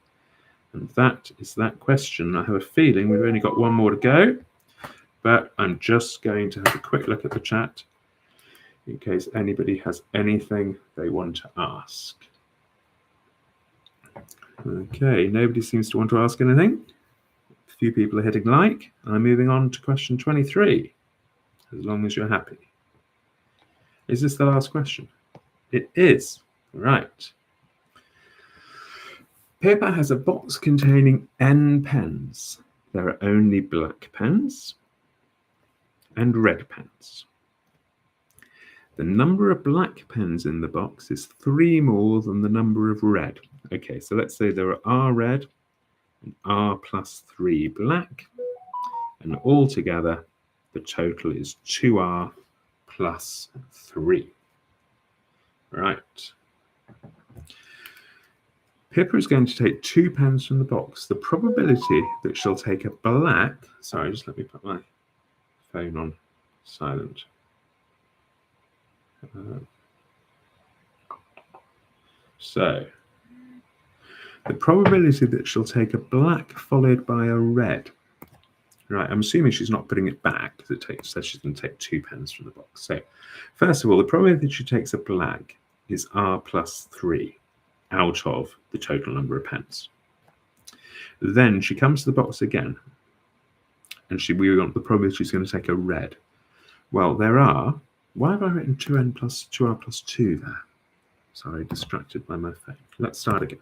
And that is that question. I have a feeling we've only got one more to go, but I'm just going to have a quick look at the chat in case anybody has anything they want to ask. Okay, nobody seems to want to ask anything. A few people are hitting like. I'm moving on to question 23, as long as you're happy. Is this the last question? It is. Right. Paper has a box containing n pens. There are only black pens and red pens. The number of black pens in the box is 3 more than the number of red. Okay, so let's say there are R red and R plus 3 black, and altogether the total is 2R plus 3. Right. Pippa is going to take 2 pens from the box. The probability that she'll take a black... Sorry, just let me put my phone on silent. So, the probability that she'll take a black followed by a red. Right, I'm assuming she's not putting it back because it says she's going to take 2 pens from the box. So, first of all, the probability that she takes a black is R plus 3 out of the total number of pens. Then she comes to the box again, and we want the probability she's going to take a red. Well, there are... Why have I written 2n plus 2r plus 2 there? Sorry, distracted by my phone. Let's start again.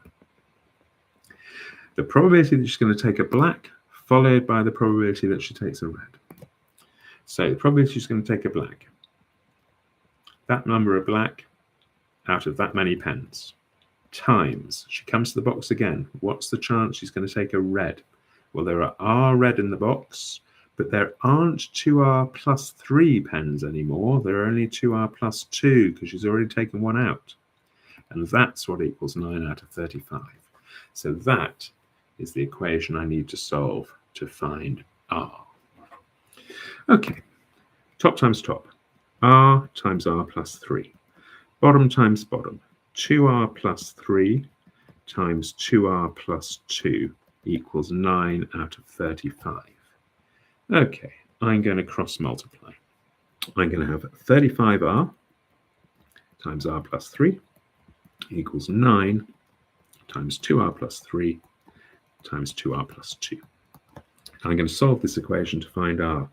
The probability that she's going to take a black followed by the probability that she takes a red. So the probability she's going to take a black. That number of black out of that many pens. Times, she comes to the box again. What's the chance she's going to take a red? Well, there are R red in the box, but there aren't 2R plus 3 pens anymore. There are only 2R plus 2 because she's already taken 1 out. And that's what equals 9 out of 35. So that is the equation I need to solve to find R. Okay, top times top. R times R plus 3. Bottom times bottom. 2R plus 3 times 2R plus 2 equals 9 out of 35. Okay, I'm going to cross multiply. I'm going to have 35R times R plus 3 equals 9 times 2R plus 3 times 2R plus 2. I'm going to solve this equation to find R.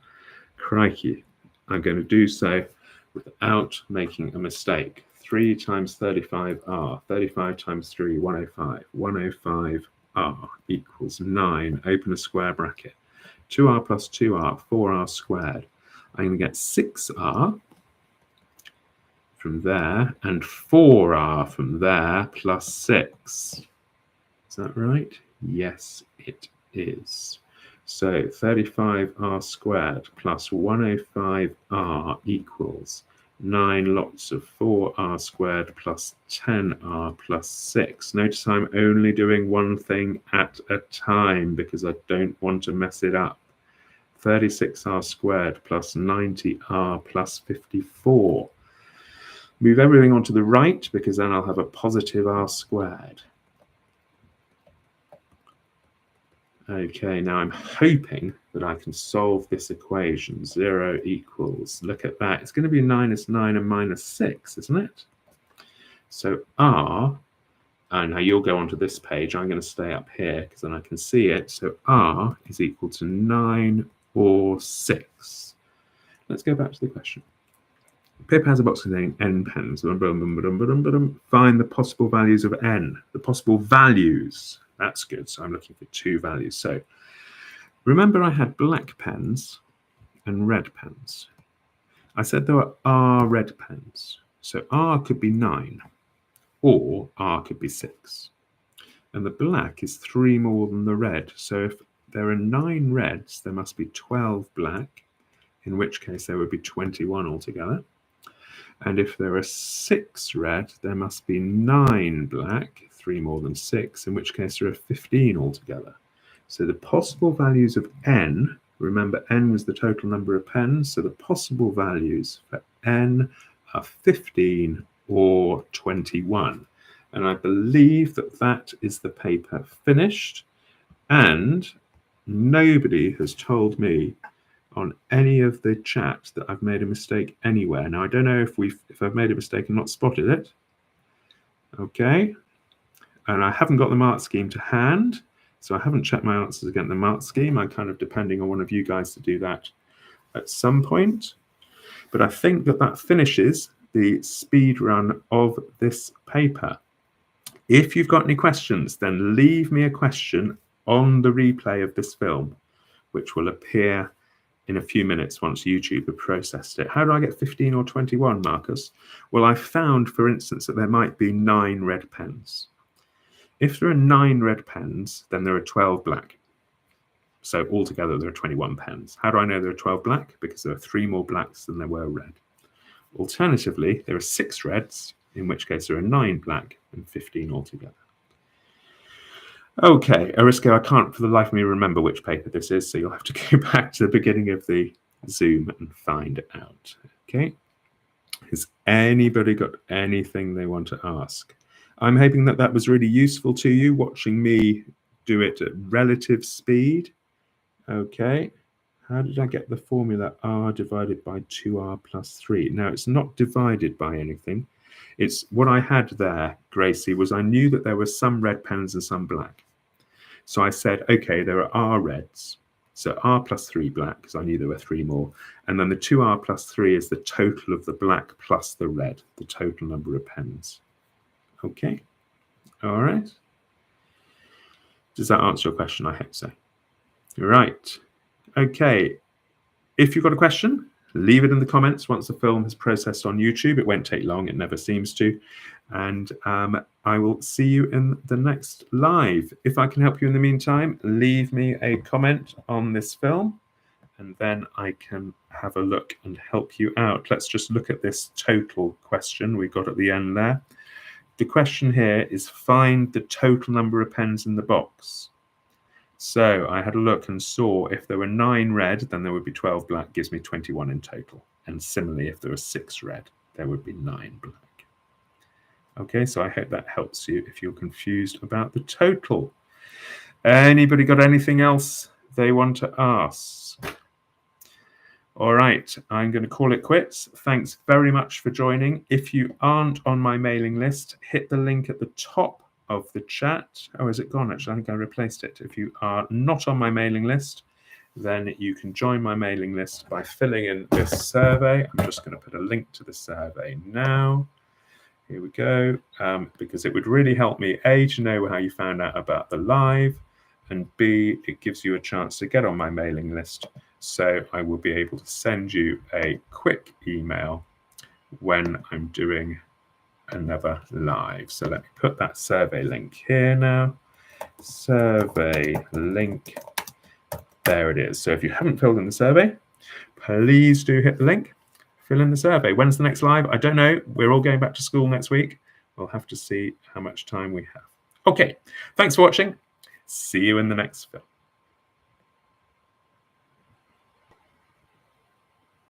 Crikey, I'm going to do so without making a mistake. 3 times 35R, 35 times 3, 105. 105R equals 9, open a square bracket. 2R plus 2R, 4R squared. I'm going to get 6R from there and 4R from there plus 6. Is that right? Yes, it is. So 35R squared plus 105R equals 9 lots of 4R squared plus 10R plus 6. Notice I'm only doing one thing at a time because I don't want to mess it up. 36r squared plus 90r plus 54. Move everything onto the right because then I'll have a positive r squared. Okay, now I'm hoping that I can solve this equation. 0 equals, look at that, it's going to be minus 9 and minus 6, isn't it? So r, and now you'll go onto this page, I'm going to stay up here because then I can see it. So r is equal to 9 or 6. Let's go back to the question. Pip has a box containing n pens. Find the possible values of n. The possible values. That's good. So I'm looking for 2 values. So remember I had black pens and red pens. I said there were R red pens. So R could be 9 or R could be 6. And the black is 3 more than the red. So if there are 9 reds, there must be 12 black, in which case there would be 21 altogether. And if there are 6 red, there must be 9 black, 3 more than 6, in which case there are 15 altogether. So the possible values of n, remember n was the total number of pens, so the possible values for n are 15 or 21. And I believe that that is the paper finished, and nobody has told me on any of the chat that I've made a mistake anywhere. Now I don't know if I've made a mistake and not spotted it. Okay, and I haven't got the mark scheme to hand, so I haven't checked my answers against the mark scheme. I'm kind of depending on one of you guys to do that at some point. But I think that that finishes the speed run of this paper. If you've got any questions, then leave me a question on the replay of this film, which will appear in a few minutes once YouTube have processed it. How do I get 15 or 21, Marcus? Well, I found, for instance, that there might be 9 red pens. If there are 9 red pens, then there are 12 black. So altogether, there are 21 pens. How do I know there are 12 black? Because there are 3 more blacks than there were red. Alternatively, there are 6 reds, in which case there are 9 black and 15 altogether. Okay, Arisco, I can't for the life of me remember which paper this is, so you'll have to go back to the beginning of the Zoom and find out. Okay, has anybody got anything they want to ask? I'm hoping that that was really useful to you, watching me do it at relative speed. Okay, how did I get the formula r divided by 2r plus 3? Now, it's not divided by anything. It's what I had there, Gracie, was I knew that there were some red pens and some black. So I said, okay, there are R reds. So R plus 3 black, because I knew there were 3 more. And then the 2R plus 3 is the total of the black plus the red, the total number of pens. Okay, all right. Does that answer your question? I hope so. Right, okay. If you've got a question, leave it in the comments once the film has processed on YouTube. It won't take long, it never seems to. And I will see you in the next live. If I can help you in the meantime, leave me a comment on this film, and then I can have a look and help you out. Let's just look at this total question we got at the end there. The question here is find the total number of pens in the box. So I had a look and saw if there were 9 red, then there would be 12 black, gives me 21 in total. And similarly, if there were 6 red, there would be 9 black. Okay, so I hope that helps you if you're confused about the total. Anybody got anything else they want to ask? All right, I'm going to call it quits. Thanks very much for joining. If you aren't on my mailing list, hit the link at the top of the chat. Oh, is it gone? Actually, I think I replaced it. If you are not on my mailing list, then you can join my mailing list by filling in this survey. I'm just going to put a link to the survey now. Here we go, because it would really help me, A, to know how you found out about the live, and B, it gives you a chance to get on my mailing list, so I will be able to send you a quick email when I'm doing another live. So let me put that survey link here now. Survey link, there it is. So if you haven't filled in the survey, please do hit the link. Fill in the survey. When's the next live? I don't know. We're all going back to school next week. We'll have to see how much time we have. Okay, thanks for watching. See you in the next film.